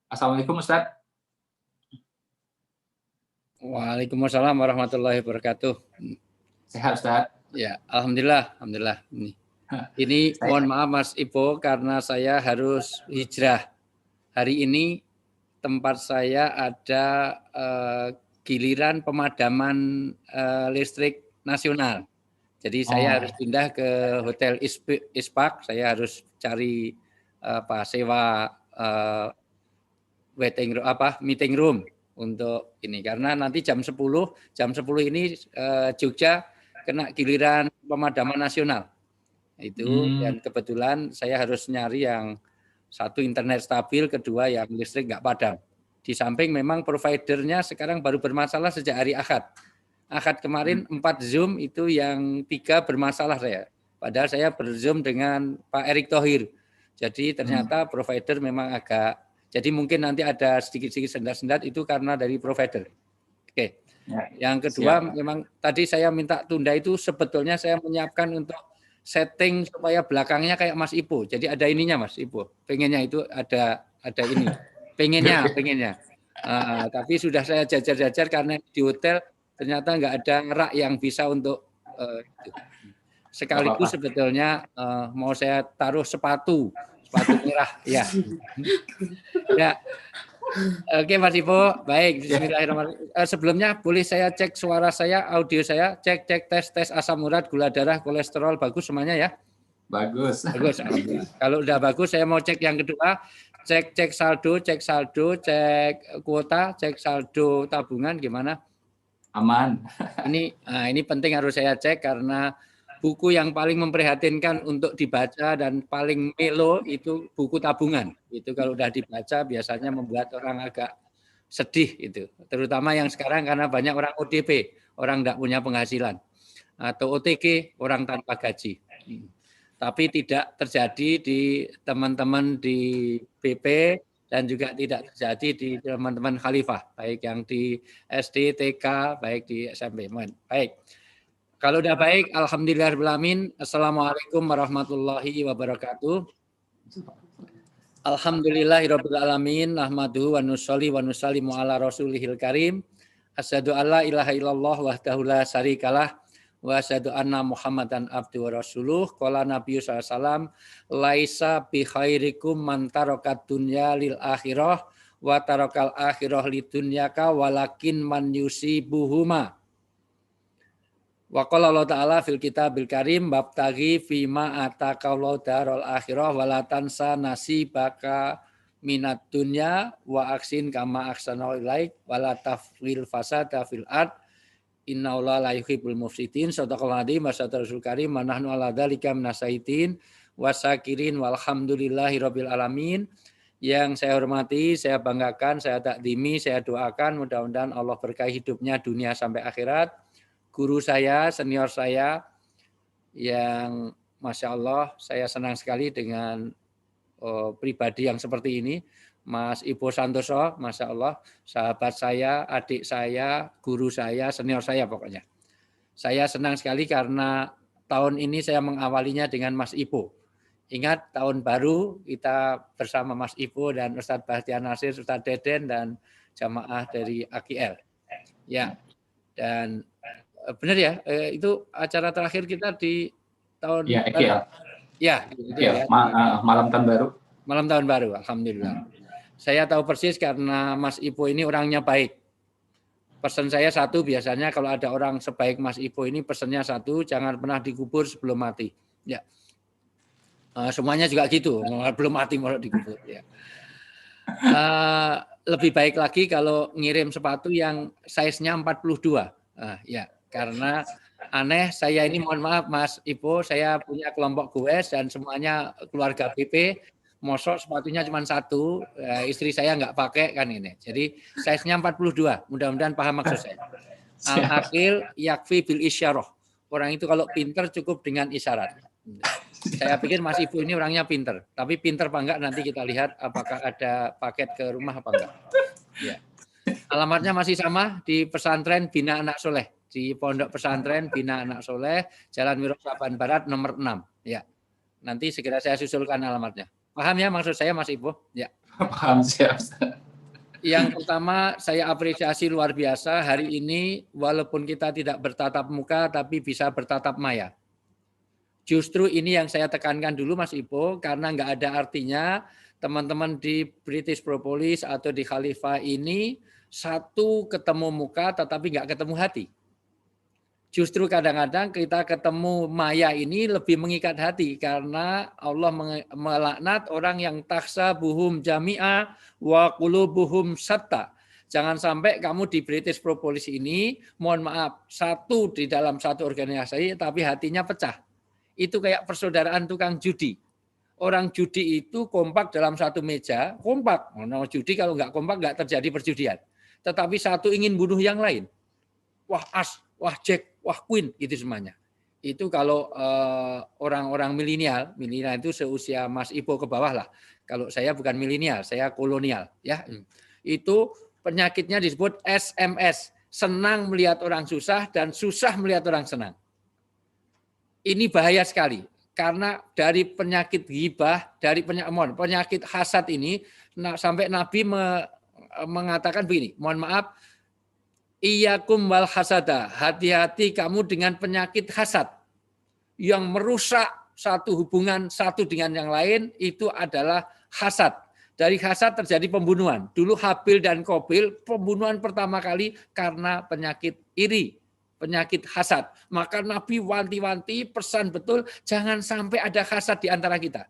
Assalamualaikum Ustaz. Waalaikumsalam warahmatullahi wabarakatuh. Sehat Ustaz? Ya, alhamdulillah. Ini mohon maaf Mas Ipo karena saya harus hijrah. Hari ini tempat saya ada giliran pemadaman listrik nasional. Jadi saya harus pindah ke Hotel Ispak. Saya harus cari sewa meeting room untuk ini karena nanti jam 10 ini Jogja kena giliran pemadaman nasional. Dan kebetulan saya harus nyari yang satu internet stabil, kedua yang listrik nggak padam. Di samping memang providernya sekarang baru bermasalah sejak hari Ahad. Ahad kemarin 4 Zoom itu yang 3 bermasalah saya. Padahal saya berzoom dengan Pak Erick Thohir. Jadi ternyata provider memang agak, jadi mungkin nanti ada sedikit-sedikit sendat-sendat itu karena dari provider. Oke. Yang kedua, memang tadi saya minta tunda itu sebetulnya saya menyiapkan untuk setting supaya belakangnya kayak Mas Ipo. Jadi ada ininya Mas Ipo. Pengennya itu ada ini. Pengennya. Tapi sudah saya jajar-jajar karena di hotel ternyata nggak ada rak yang bisa untuk itu. Sekaligus sebetulnya mau saya taruh sepatu merah ya. Oke Mas Ipo, baik. Bismillahirrahmanirrahim. Sebelumnya boleh saya cek suara saya, audio saya, cek tes asam urat, gula darah, kolesterol bagus semuanya ya? Bagus. Kalau udah bagus, saya mau cek yang kedua, cek saldo, cek kuota, cek saldo tabungan gimana? Aman. Ini penting harus saya cek karena buku yang paling memprihatinkan untuk dibaca dan paling melo itu buku tabungan. Itu kalau udah dibaca biasanya membuat orang agak sedih itu. Terutama yang sekarang karena banyak orang ODP, orang tidak punya penghasilan. Atau OTG, orang tanpa gaji. Tapi tidak terjadi di teman-teman di BP dan juga tidak terjadi di teman-teman Khalifah, baik yang di SD, TK, baik di SMP. Baik. Kalau udah baik, alhamdulillahirrahmanirrahim. Assalamualaikum warahmatullahi wabarakatuh. Alhamdulillahirabbil alamin, nahmaduhu wa nusolli wa nusallimu ala rasulihil karim. Asyhadu alla ilaha illallah wahdahu la syarikalah wa asyhadu anna Muhammadan abduhu wa rasuluh. Qala Nabi sallallahu alaihi wasallam, laisa bi khairikum man tarakat dunya lil akhirah wa tarakal akhirah lidunyaka walakin man yusibuhuma. Wa qala Allah ta'ala fil kitabil karim babtaghi fima ataqallahu darul akhirah wala tansa nasibaka minad dunya wa aksin kama ahsana ilaik wala tafril fasada fil ard innallaha la yuhibbul mufsidin. Shadaqallahu adzim wa sadaqa rasul karim wa nahnu ala dzalika minasaitin wasakirin walhamdulillahirabbil alamin. Yang saya hormati, saya banggakan, saya takdimi, saya doakan mudah-mudahan Allah berkahi hidupnya dunia sampai akhirat. Guru saya, senior saya, yang Masya Allah, saya senang sekali dengan pribadi yang seperti ini. Mas Ipo Santoso, Masya Allah, sahabat saya, adik saya, guru saya, senior saya pokoknya. Saya senang sekali karena tahun ini saya mengawalinya dengan Mas Ipo. Ingat tahun baru kita bersama Mas Ipo dan Ustadz Bastian Nasir, Ustadz Deden, dan jamaah dari AKL. Ya, dan benar ya, itu acara terakhir kita di tahun baru. Malam tahun baru. Malam tahun baru, alhamdulillah. Saya tahu persis karena Mas Ipo ini orangnya baik. Pesan saya satu, biasanya kalau ada orang sebaik Mas Ipo ini pesannya satu, jangan pernah dikubur sebelum mati. Ya, semuanya juga gitu, belum mati mau dikubur. Ya. Lebih baik lagi kalau ngirim sepatu yang size-nya 42. Ya. Karena aneh, saya ini mohon maaf Mas Ipo, saya punya kelompok goes dan semuanya keluarga BP, mosok sepatunya cuma satu, istri saya nggak pakai kan ini. Jadi size-nya 42, mudah-mudahan paham maksud saya. Al-aqil yakfi bil isyarah. Orang itu kalau pinter cukup dengan isyarat. Saya pikir Mas Ipo ini orangnya pinter, tapi pinter apa enggak nanti kita lihat apakah ada paket ke rumah apa enggak. Ya. Alamatnya masih sama di pesantren Bina Anak Soleh. Di Pondok Pesantren Bina Anak Soleh, Jalan Wirosaban Barat nomor 6. Ya. Nanti segera saya susulkan alamatnya. Paham ya maksud saya Mas Ipo? Ya. Paham, siap. Yang pertama saya apresiasi luar biasa hari ini walaupun kita tidak bertatap muka tapi bisa bertatap maya. Justru ini yang saya tekankan dulu Mas Ipo karena nggak ada artinya teman-teman di British Propolis atau di Khalifah ini satu ketemu muka tetapi nggak ketemu hati. Justru kadang-kadang kita ketemu maya ini lebih mengikat hati karena Allah melaknat orang yang taksa buhum jami'a wa qulubuhum syatta. Jangan sampai kamu di British Propolis ini, mohon maaf, satu di dalam satu organisasi tapi hatinya pecah. Itu kayak persaudaraan tukang judi. Orang judi itu kompak dalam satu meja, kompak. Nah, judi kalau nggak kompak nggak terjadi perjudian. Tetapi satu ingin bunuh yang lain. Wah as, wah jack, wah queen, gitu semuanya. Itu kalau orang-orang milenial itu seusia Mas Ipo ke bawah lah. Kalau saya bukan milenial, saya kolonial, ya. Itu penyakitnya disebut SMS, senang melihat orang susah dan susah melihat orang senang. Ini bahaya sekali karena dari penyakit ghibah, dari penyakit hasad ini sampai Nabi mengatakan begini, mohon maaf, Iyyakum wal hasada, hati-hati kamu dengan penyakit hasad yang merusak satu hubungan satu dengan yang lain, itu adalah hasad. Dari hasad terjadi pembunuhan. Dulu Habil dan Qabil pembunuhan pertama kali karena penyakit iri, penyakit hasad. Maka Nabi wanti-wanti pesan betul jangan sampai ada hasad di antara kita.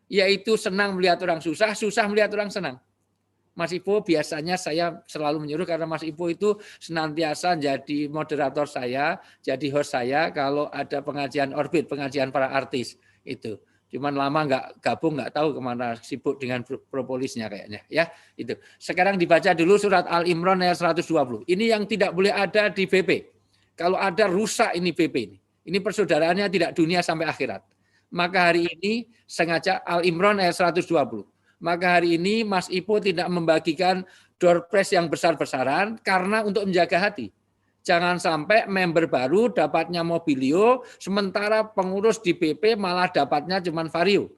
Yaitu senang melihat orang susah, susah melihat orang senang. Mas Ipo biasanya saya selalu menyuruh karena Mas Ipo itu senantiasa jadi moderator saya, jadi host saya kalau ada pengajian orbit, pengajian para artis itu. Cuman lama nggak gabung, nggak tahu kemana, sibuk dengan propolisnya kayaknya. Ya itu. Sekarang dibaca dulu surat Al Imran ayat 120. Ini yang tidak boleh ada di BP. Kalau ada rusak ini BP ini. Ini persaudaraannya tidak dunia sampai akhirat. Maka hari ini sengaja Al Imran ayat 120. Maka hari ini Mas Ipo tidak membagikan door prize yang besar-besaran karena untuk menjaga hati. Jangan sampai member baru dapatnya mobilio, sementara pengurus di BP malah dapatnya cuma vario.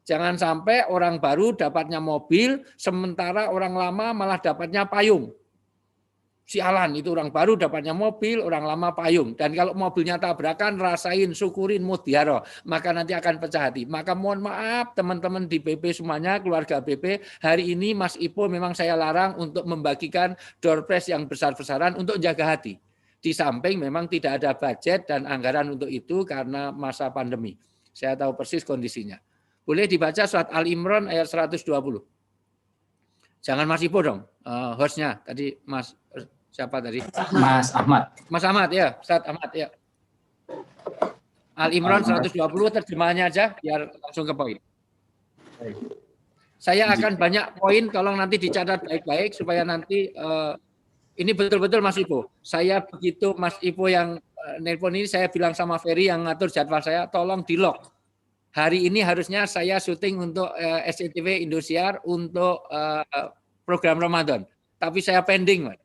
Jangan sampai orang baru dapatnya mobil, sementara orang lama malah dapatnya payung. Sialan, itu orang baru dapatnya mobil, orang lama payung. Dan kalau mobilnya tabrakan, rasain, syukurin, mutiara. Maka nanti akan pecah hati. Maka mohon maaf teman-teman di BP semuanya, keluarga BP, hari ini Mas Ipo memang saya larang untuk membagikan door prize yang besar-besaran untuk jaga hati. Di samping memang tidak ada budget dan anggaran untuk itu karena masa pandemi. Saya tahu persis kondisinya. Boleh dibaca surat Al Imran ayat 120. Jangan Mas Ipo dong, hostnya. Tadi Mas siapa tadi? Mas Ahmad. Mas Ahmad ya, Ustaz Ahmad ya. Al Imran 120 terjemahannya aja biar langsung ke poin. Saya akan banyak poin, tolong nanti dicatat baik-baik supaya nanti ini betul-betul Mas Ipo. Saya begitu Mas Ipo yang nelpon ini saya bilang sama Ferry yang ngatur jadwal saya, tolong di-lock. Hari ini harusnya saya syuting untuk SCTV Indosiar untuk program Ramadan. Tapi saya pending, Mas.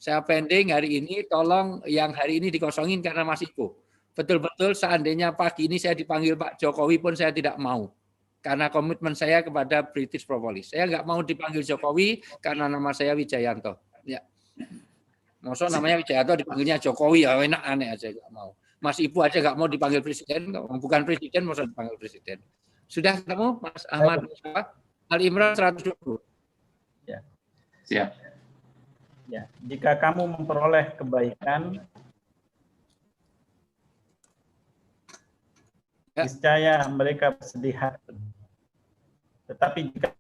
Saya pending hari ini, tolong yang hari ini dikosongin karena Mas Ipo. Betul-betul seandainya pagi ini saya dipanggil Pak Jokowi pun saya tidak mau. Karena komitmen saya kepada British Propolis. Saya nggak mau dipanggil Jokowi karena nama saya Wijayanto. Ya. Maksud namanya Wijayanto dipanggilnya Jokowi, ya enak aneh aja, nggak mau. Mas Ibu aja nggak mau dipanggil presiden, bukan presiden, mau dipanggil presiden. Sudah ketemu Mas Ahmad Al Imran 120. Ya. Siap. Ya, jika kamu memperoleh kebaikan, niscaya mereka bersedih hati. Tetapi jika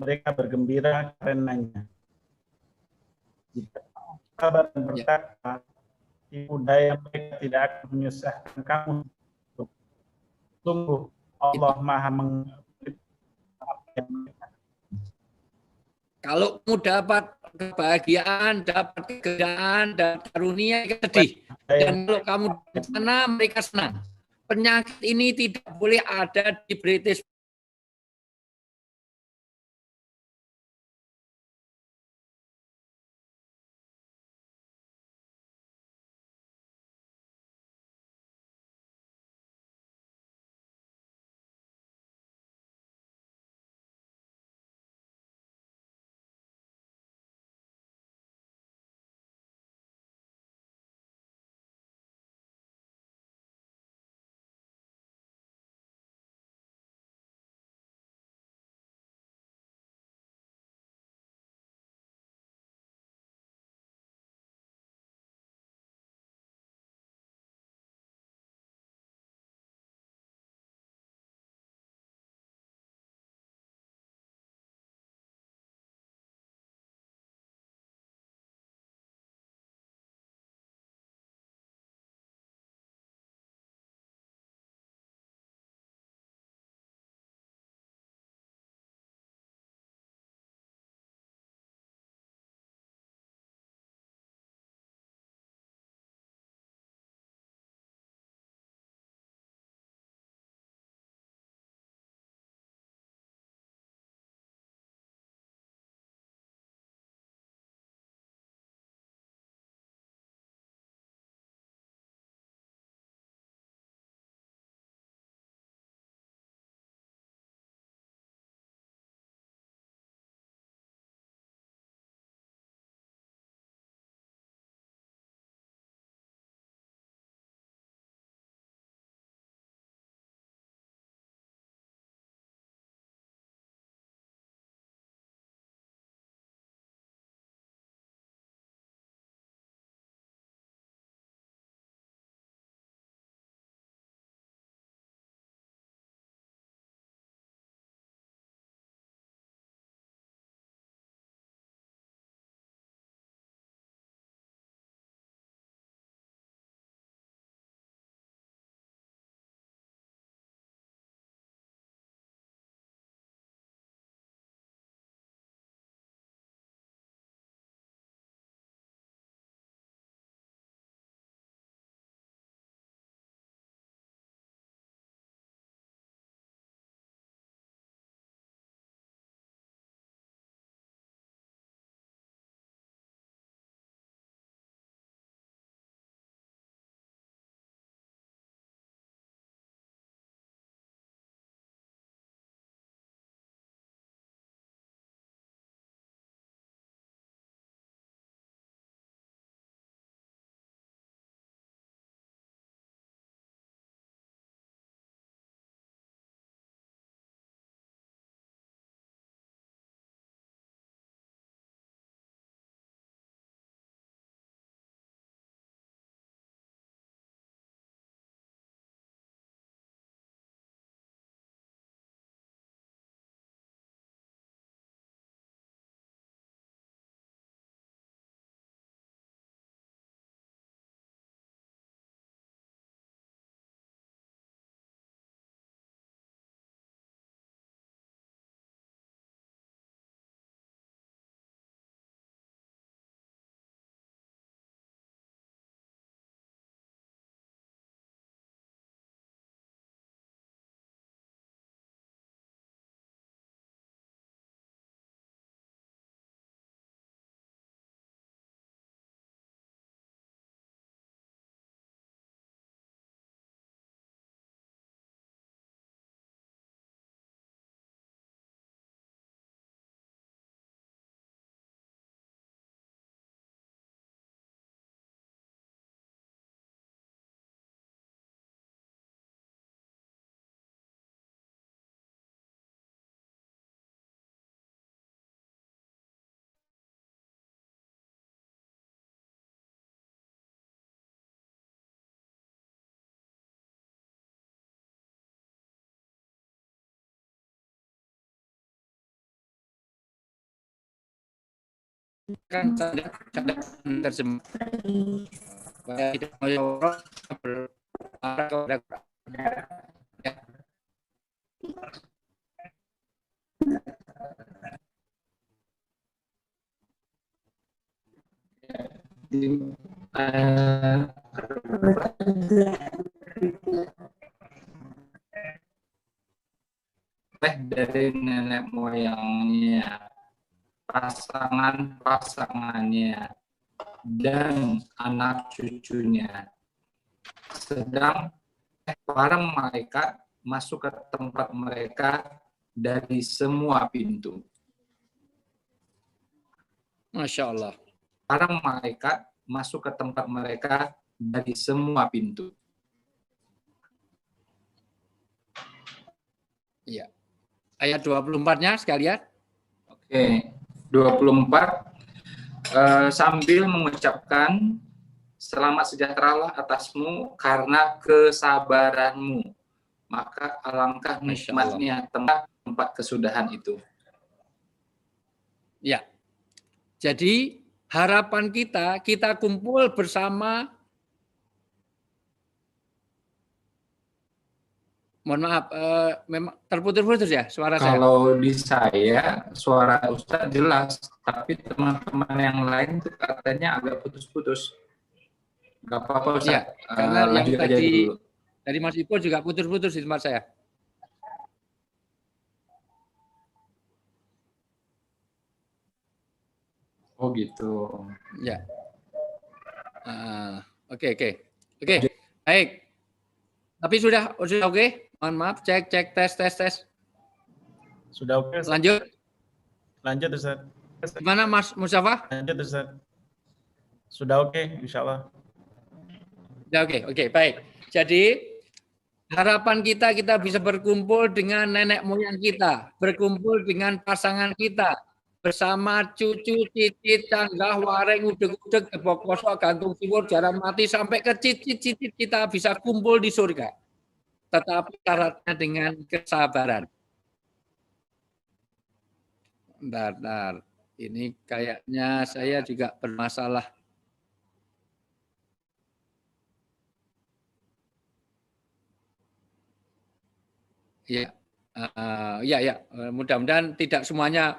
mereka bergembira karenanya. Jika sabar dan bertakwa, tipu daya mereka tidak akan menyusahkan kamu. Sungguh Allah Maha mengetahui apa yang mereka. Kalau kamu dapat kebahagiaan, dapat kegembiraan, dapat karunia, sedih. Dan kalau kamu di sana, mereka senang. Penyakit ini tidak boleh ada di British kan ada terjemah. Wa tidak mau berarah kepada Quran. Ya. Dari nenek moyangnya, pasangannya, dan anak cucunya. Sedang para malaikat masuk ke tempat mereka dari semua pintu. Masya Allah. Para malaikat masuk ke tempat mereka dari semua pintu. Iya. Ayat 24-nya sekalian. Oke, 24 sambil mengucapkan selamat sejahteralah atasmu karena kesabaranmu. Maka alangkah Masya Allah. nikmatnya tempat kesudahan itu. Ya. Jadi harapan kita kumpul bersama. Mohon maaf, memang terputus-putus ya suara saya. Kalau di saya suara Ustadz jelas, tapi teman-teman yang lain tuh katanya agak putus-putus. Gak apa-apa Ustadz, Ya, karena yang lanjut aja dulu. dari Mas Ipo juga putus-putus di tempat saya. Oh gitu. Ya. Oke. Baik. Tapi sudah oke. Mohon maaf, cek tes. Sudah oke, Ustaz? Lanjut. Lanjut, Ustaz. Gimana Mas Mustafa? Lanjut, Ustaz. Sudah oke, insya Allah. Ya, oke, baik. Jadi harapan kita bisa berkumpul dengan nenek moyang kita, berkumpul dengan pasangan kita, bersama cucu, cicit, canggah, wareng, udeg-udeg, gebok kosok, gantung siwur, jaran mati, sampai ke cicit-cicit kita bisa kumpul di surga. Tetapi syaratnya dengan kesabaran. Bentar. Ini kayaknya saya juga bermasalah. Ya. Mudah-mudahan tidak semuanya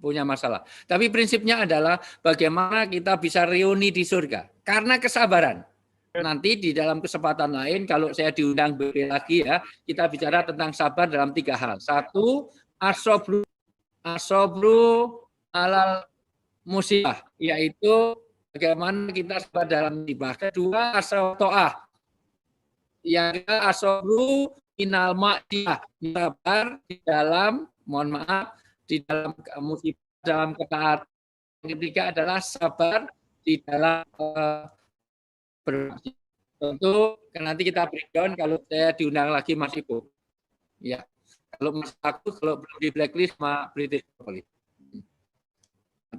punya masalah. Tapi prinsipnya adalah bagaimana kita bisa reuni di surga. Karena kesabaran. Nanti di dalam kesempatan lain, kalau saya diundang lagi ya, kita bicara tentang sabar dalam 3 hal. 1, asobru alal musibah, yaitu bagaimana kita sabar dalam musibah. Kedua, asotoah, yang asobru minal ma'diyah, sabar di dalam, di dalam musibah, dalam ketaatan. Yang ketiga adalah sabar di dalam berbakti. Tentu nanti kita breakdown kalau saya diundang lagi Mas Ibu. Ya, kalau belum di blacklist sama British Police.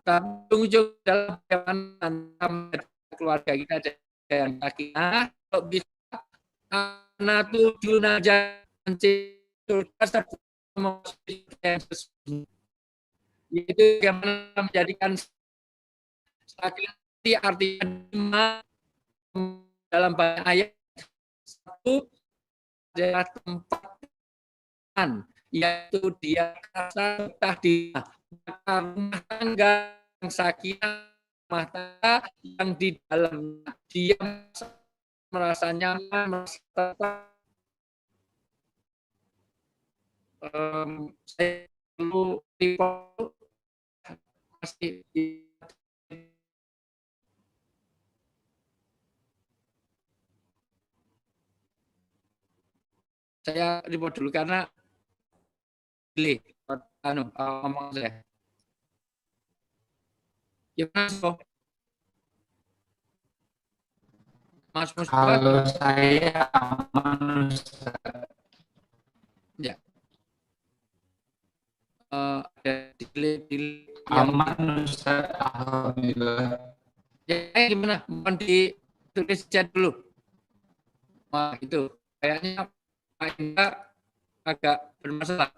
Tapi ujung dalam bagaimana keluarga kita ada yang sakinah, kalau bisa anak tujuh aja yaitu bagaimana menjadikan sakinah artinya dalam banyak ayat. 1 adalah tempat yaitu dia kata di rumah tangga yang sakinah, rumah tangga yang di dalam dia merasa nyaman, merasa saya perlu masih saya report dulu karena ngomong saya. Gimana, Mas Mustafa? Kalau saya aman, ya. Aman, Ustaz. Alhamdulillah. Ya, gimana? Mohon ditulis chat dulu. Wah, itu kayaknya Pak Indra agak bermasalah.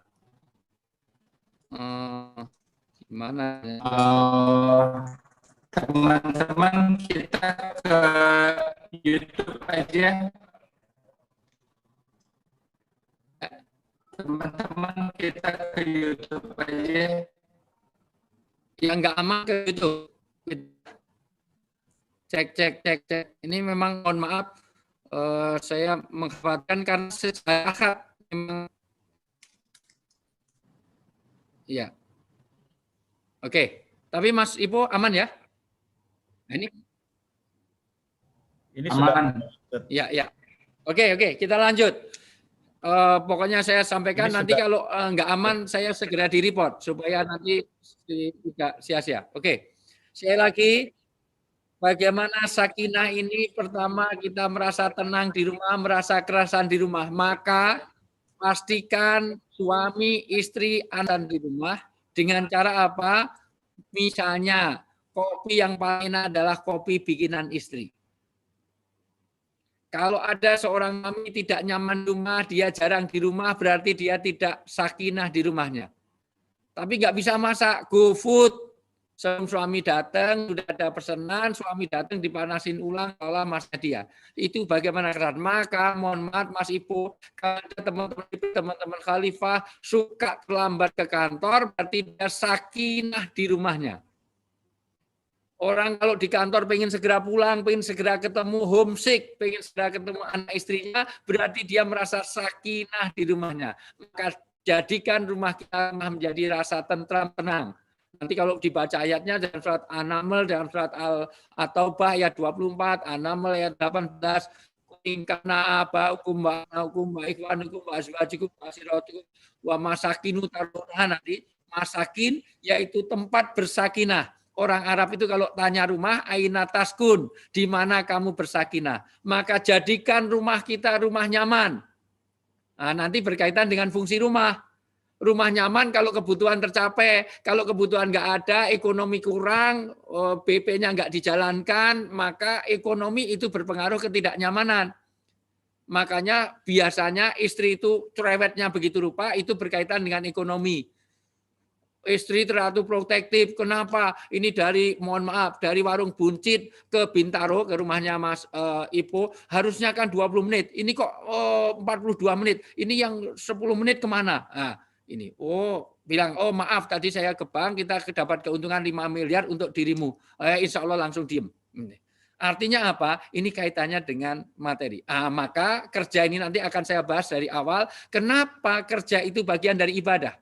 Gimana? Teman-teman kita ke YouTube aja. Teman-teman kita ke YouTube aja. Yang nggak aman ke YouTube. Cek. Ini memang mohon maaf, saya mengkhawatirkan karena sejak Ahad memang. Iya. Oke. Tapi Mas Ipo aman ya? Nah, Ini Aman. sudah. Ya. Oke, kita lanjut. Pokoknya saya sampaikan Ini nanti sudah. kalau nggak aman saya segera di-report supaya nanti tidak sia-sia. Oke. Sekali lagi, bagaimana sakinah ini pertama kita merasa tenang di rumah, merasa kerasan di rumah. Maka pastikan suami, istri, anak di rumah dengan cara apa? Misalnya kopi yang paling enak adalah kopi bikinan istri. Kalau ada seorang suami tidak nyaman di rumah, dia jarang di rumah, berarti dia tidak sakinah di rumahnya. Tapi nggak bisa masak, go food. Sebelum suami datang, sudah ada pesanan, suami datang dipanasin ulang, kalau masnya dia. Itu bagaimana keran. Maka mohon maaf Mas Ipo, kalau teman-teman khalifah suka terlambat ke kantor, berarti dia sakinah di rumahnya. Orang kalau di kantor pengen segera pulang, pengen segera ketemu homesick, pengen segera ketemu anak istrinya, berarti dia merasa sakinah di rumahnya. Maka jadikan rumah kita menjadi rasa tentram, tenang. Nanti kalau dibaca ayatnya dalam surat An-Naml, dalam surat At-Taubah ayat 24, An-Naml ayat 18, ingkana abaukum wa anaukum wa ikhwanukum wa azwajikum wa asiratukum wa masakinu taruna, nanti masakin yaitu tempat bersakinah. Orang Arab itu kalau tanya rumah, aina taskun, di mana kamu bersakinah. Maka jadikan rumah kita rumah nyaman. Nah, nanti berkaitan dengan fungsi rumah. Rumah nyaman kalau kebutuhan tercapai, kalau kebutuhan nggak ada, ekonomi kurang, BP-nya nggak dijalankan, maka ekonomi itu berpengaruh ketidaknyamanan. Makanya biasanya istri itu cerewetnya begitu rupa, itu berkaitan dengan ekonomi. Istri terlalu protektif. Kenapa? Ini dari, mohon maaf, dari warung buncit ke Bintaro, ke rumahnya Mas Ipo, harusnya kan 20 menit. Ini kok 42 menit. Ini yang 10 menit kemana? Nah, ini. Bilang, maaf, tadi saya ke bank, kita dapat keuntungan 5 miliar untuk dirimu. Insya Allah langsung diem. Artinya apa? Ini kaitannya dengan materi. Maka kerja ini nanti akan saya bahas dari awal. Kenapa kerja itu bagian dari ibadah?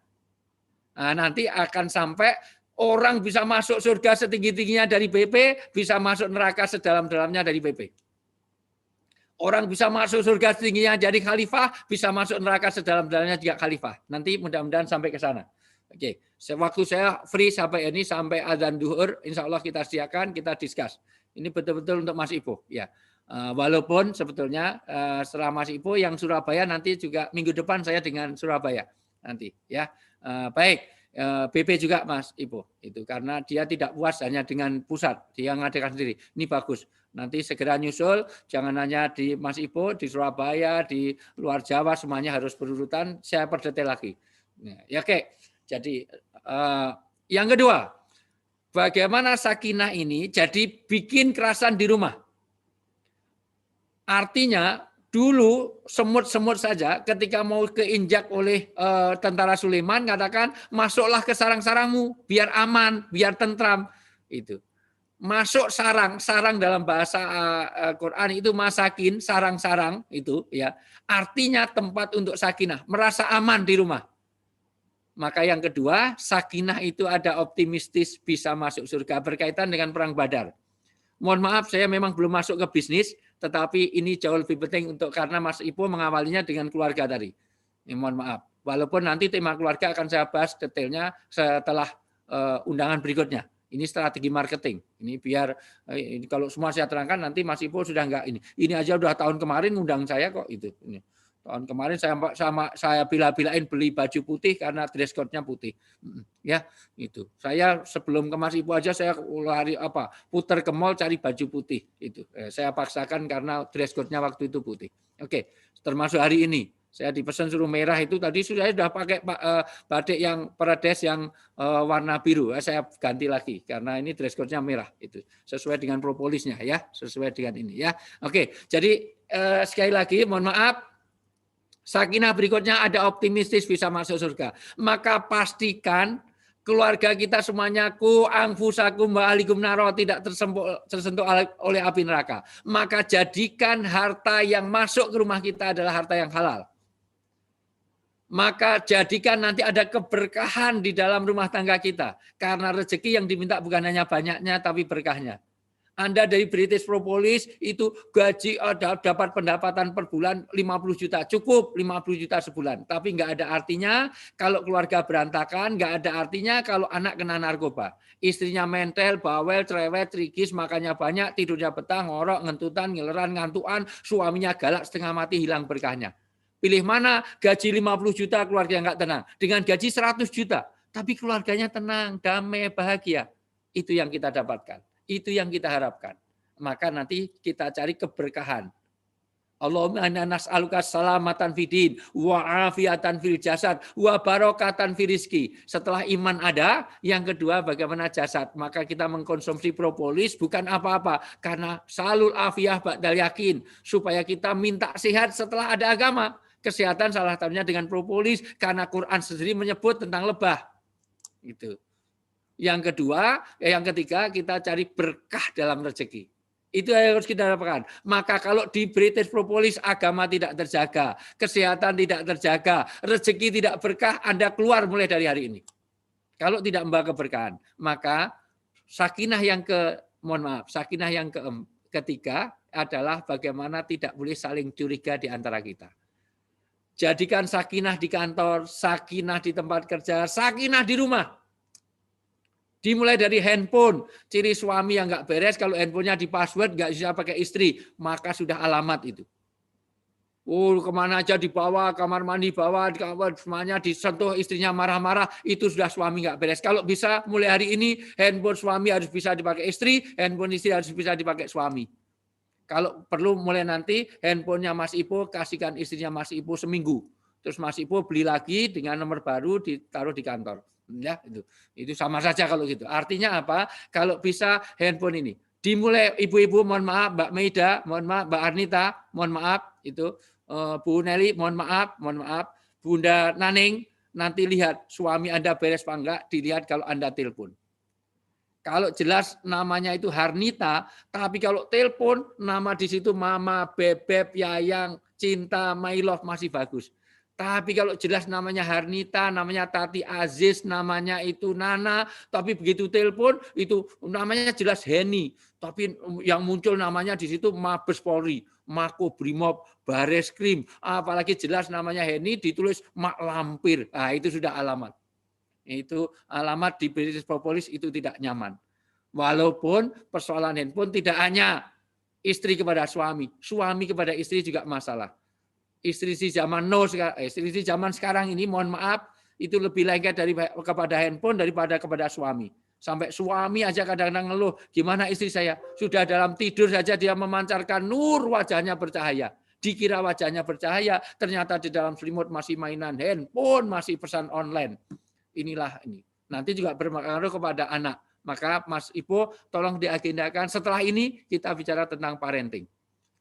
Nah, nanti akan sampai orang bisa masuk surga setinggi-tingginya dari BP, bisa masuk neraka sedalam-dalamnya dari BP. Orang bisa masuk surga setingginya dari khalifah, bisa masuk neraka sedalam-dalamnya juga khalifah. Nanti mudah-mudahan sampai ke sana. Oke, waktu saya free sampai ini, sampai adzan duhur, insya Allah kita sediakan, kita discuss. Ini betul-betul untuk Mas Ipo. Ya. Walaupun sebetulnya setelah Mas Ipo yang Surabaya nanti juga minggu depan saya dengan Surabaya nanti ya. Baik, BP juga Mas Ipo itu karena dia tidak puas hanya dengan pusat, dia ngadakan sendiri. Ini bagus. Nanti segera nyusul, jangan hanya di Mas Ipo, di Surabaya, di luar Jawa semuanya harus berurutan. Saya perdetail lagi. Ya oke. Jadi yang kedua, bagaimana sakinah ini jadi bikin kerasan di rumah. Artinya dulu semut-semut saja ketika mau keinjak oleh tentara Sulaiman katakan masuklah ke sarang-sarangmu biar aman, biar tentram. Itu. Masuk sarang dalam bahasa Quran itu masakin, sarang-sarang itu ya. Artinya tempat untuk sakinah, merasa aman di rumah. Maka yang kedua, sakinah itu ada optimistis bisa masuk surga berkaitan dengan perang Badar. Mohon maaf saya memang belum masuk ke bisnis, tetapi ini jauh lebih penting untuk karena Mas Ipo mengawalinya dengan keluarga tadi. Mohon maaf. Walaupun nanti tema keluarga akan saya bahas detailnya setelah undangan berikutnya. Ini strategi marketing. Ini biar ini kalau semua saya terangkan nanti Mas Ipo sudah enggak ini. Ini aja udah tahun kemarin undang saya kok itu. Ini. Tahun kemarin saya bila-bilain beli baju putih karena dress code-nya putih. Ya, itu. Saya sebelum ke Mas Ipo aja saya lari putar ke mall cari baju putih itu. Saya paksakan karena dress code-nya waktu itu putih. Oke, termasuk hari ini. Saya dipesan suruh merah itu tadi saya sudah pakai batik yang Parades yang warna biru. Saya ganti lagi karena ini dress code-nya merah itu sesuai dengan propolisnya ya, sesuai dengan ini ya. Oke, jadi sekali lagi mohon maaf, sakinah berikutnya ada optimistis bisa masuk surga. Maka pastikan keluarga kita semuanya ku anfusakum wa alikum naro tidak tersentuh oleh api neraka. Maka jadikan harta yang masuk ke rumah kita adalah harta yang halal. Maka jadikan nanti ada keberkahan di dalam rumah tangga kita. Karena rezeki yang diminta bukan hanya banyaknya, tapi berkahnya. Anda dari British Propolis itu gaji dapat pendapatan per bulan 50 juta. Cukup 50 juta sebulan. Tapi nggak ada artinya kalau keluarga berantakan, nggak ada artinya kalau anak kena narkoba. Istrinya mentel, bawel, cerewet, trigis, makannya banyak, tidurnya betah, ngorok, ngentutan, ngileran, ngantuan, suaminya galak setengah mati, hilang berkahnya. Pilih mana gaji 50 juta keluarga nggak tenang. Dengan gaji 100 juta. Tapi keluarganya tenang, damai, bahagia. Itu yang kita dapatkan. Itu yang kita harapkan. Maka nanti kita cari keberkahan. Allahumma inna nas'aluka salamatan fidin, wa afiatan fil jasad, wa barokatan fil rizki. Setelah iman ada, yang kedua bagaimana jasad. Maka kita mengkonsumsi propolis bukan apa-apa. Karena salul afiyah ba'dal yakin. Supaya kita minta sehat setelah ada agama. Kesehatan salah satunya dengan propolis karena Quran sendiri menyebut tentang lebah. Itu. Yang kedua, yang ketiga kita cari berkah dalam rezeki. Itu yang harus kita dapatkan. Maka kalau di British Propolis agama tidak terjaga, kesehatan tidak terjaga, rezeki tidak berkah, Anda keluar mulai dari hari ini. Kalau tidak membawa keberkahan, maka sakinah yang sakinah yang ketiga adalah bagaimana tidak boleh saling curiga di antara kita. Jadikan sakinah di kantor, sakinah di tempat kerja, sakinah di rumah. Dimulai dari handphone, ciri suami yang nggak beres, kalau handphonenya di password nggak bisa pakai istri, maka sudah alamat itu. Oh, kemana aja dibawa, kamar mandi bawa, semuanya disentuh, istrinya marah-marah, itu sudah suami nggak beres. Kalau bisa mulai hari ini, handphone suami harus bisa dipakai istri, handphone istri harus bisa dipakai suami. Kalau perlu mulai nanti handphonenya Mas Ipo kasihkan istrinya Mas Ipo seminggu. Terus Mas Ipo beli lagi dengan nomor baru ditaruh di kantor. Ya, itu sama saja kalau gitu. Artinya apa? Kalau bisa handphone ini dimulai ibu-ibu mohon maaf, Mbak Maida, mohon maaf, Mbak Arnita, mohon maaf, itu Bu Nelly, mohon maaf, Bunda Naning, nanti lihat suami Anda beres apa enggak, dilihat kalau Anda telepon. Kalau jelas namanya itu Harnita, tapi kalau telepon nama di situ Mama, Bebek, Yayang, Cinta, My Love masih bagus. Tapi kalau jelas namanya Harnita, namanya Tati Aziz, namanya itu Nana, tapi begitu telepon itu namanya jelas Heni. Tapi yang muncul namanya di situ Mabes Polri, Mako Brimob, Bareskrim, apalagi jelas namanya Heni ditulis Mak Lampir. Nah, itu sudah alamat. Itu alamat di British Propolis itu tidak nyaman. Walaupun persoalan handphone tidak hanya istri kepada suami, suami kepada istri juga masalah. Istri zaman sekarang ini mohon maaf itu lebih lengket kepada handphone daripada kepada suami. Sampai suami aja kadang-kadang ngeluh, gimana istri saya sudah dalam tidur saja dia memancarkan nur, wajahnya bercahaya. Dikira wajahnya bercahaya, ternyata di dalam selimut masih mainan handphone, masih pesan online. Inilah ini. Nanti juga berpengaruh kepada anak. Maka Mas Ipo tolong diagendakan setelah ini kita bicara tentang parenting.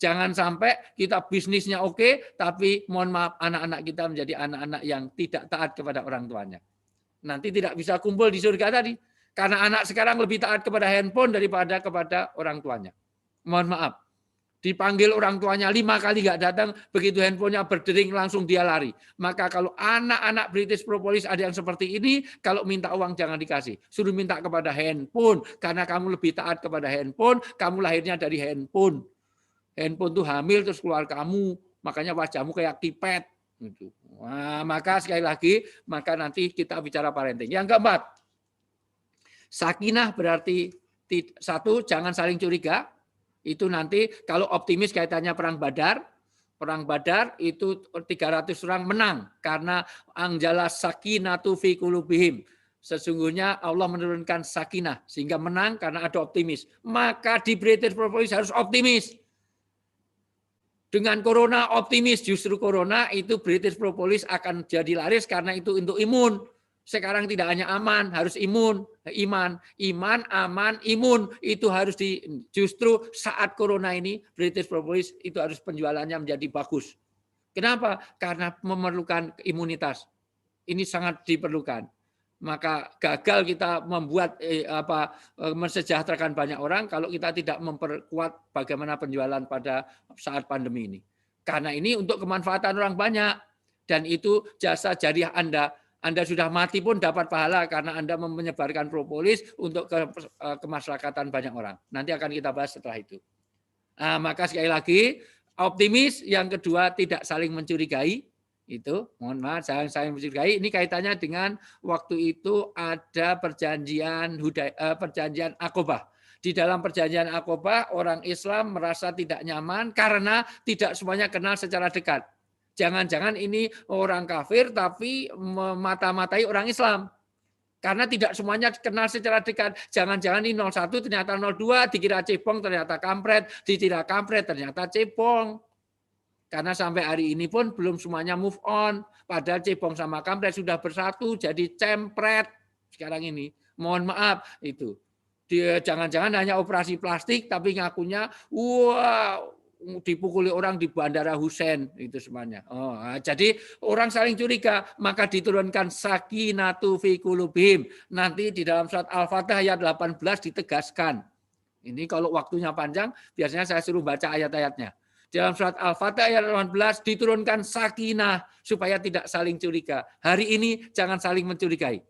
Jangan sampai kita bisnisnya oke, tapi mohon maaf anak-anak kita menjadi anak-anak yang tidak taat kepada orang tuanya. Nanti tidak bisa kumpul di surga tadi. Karena anak sekarang lebih taat kepada handphone daripada kepada orang tuanya. Mohon maaf. Dipanggil orang tuanya 5 kali nggak datang, begitu handphonenya berdering langsung dia lari. Maka kalau anak-anak British Propolis ada yang seperti ini, kalau minta uang jangan dikasih. Suruh minta kepada handphone, karena kamu lebih taat kepada handphone, kamu lahirnya dari handphone. Handphone tuh hamil terus keluar kamu, makanya wajahmu kayak kipet. Nah, maka sekali lagi, maka nanti kita bicara parenting. Yang keempat, sakinah berarti satu, jangan saling curiga. Itu nanti kalau optimis kaitannya perang Badar itu 300 orang menang karena anjala sakinatu fi qulubihim. Sesungguhnya Allah menurunkan sakinah sehingga menang karena ada optimis. Maka di British Propolis harus optimis. Dengan corona optimis, justru corona itu British Propolis akan jadi laris karena itu untuk imun. Sekarang tidak hanya aman, harus imun, iman, aman, imun. Itu harus justru saat corona ini British Propolis itu harus penjualannya menjadi bagus. Kenapa? Karena memerlukan imunitas. Ini sangat diperlukan. Maka gagal kita membuat mensejahterakan banyak orang kalau kita tidak memperkuat bagaimana penjualan pada saat pandemi ini. Karena ini untuk kemanfaatan orang banyak dan itu jasa jariah Anda. Anda sudah mati pun dapat pahala karena Anda menyebarkan propolis untuk kemasyarakatan banyak orang. Nanti akan kita bahas setelah itu. Nah, maka sekali lagi optimis, yang kedua tidak saling mencurigai. Itu, mohon maaf, jangan saling mencurigai. Ini kaitannya dengan waktu itu ada perjanjian Aqobah. Di dalam perjanjian Aqobah, orang Islam merasa tidak nyaman karena tidak semuanya kenal secara dekat. Jangan-jangan ini orang kafir tapi memata-matai orang Islam. Karena tidak semuanya kenal secara dekat. Jangan-jangan ini 01 ternyata 02, dikira cebong ternyata kampret, dikira kampret ternyata cebong. Karena sampai hari ini pun belum semuanya move on. Padahal cebong sama kampret sudah bersatu jadi cempret sekarang ini. Mohon maaf itu. Dia jangan-jangan hanya operasi plastik tapi ngakunya wah dipukuli orang di Bandara Hussein itu semuanya. Oh, jadi orang saling curiga, maka diturunkan sakinatu fi qulubihim. Nanti di dalam surat Al-Fatihah ayat 18 ditegaskan. Ini kalau waktunya panjang biasanya saya suruh baca ayat-ayatnya. Dalam surat Al-Fatihah ayat 18 diturunkan sakinah supaya tidak saling curiga. Hari ini jangan saling mencurigai.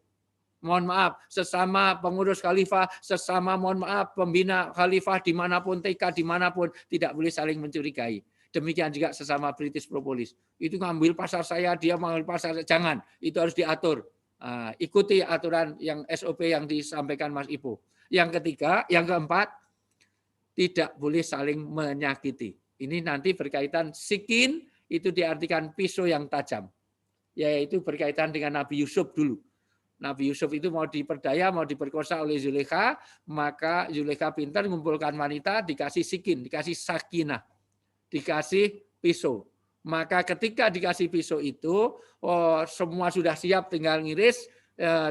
Mohon maaf, sesama pengurus khalifah, sesama mohon maaf pembina khalifah dimanapun, TK dimanapun, tidak boleh saling mencurigai. Demikian juga sesama British Propolis. Itu ngambil pasar saya, dia mengambil pasar saya. Jangan, itu harus diatur. Ikuti aturan yang SOP yang disampaikan Mas Ipo. Yang ketiga, yang keempat, tidak boleh saling menyakiti. Ini nanti berkaitan sikin, itu diartikan pisau yang tajam. Yaitu berkaitan dengan Nabi Yusuf dulu. Nabi Yusuf itu mau diperdaya, mau diperkosa oleh Zulekha, maka Zulekha pintar mengumpulkan wanita, dikasih sikin, dikasih sakinah, dikasih pisau. Maka ketika dikasih pisau itu, semua sudah siap tinggal ngiris,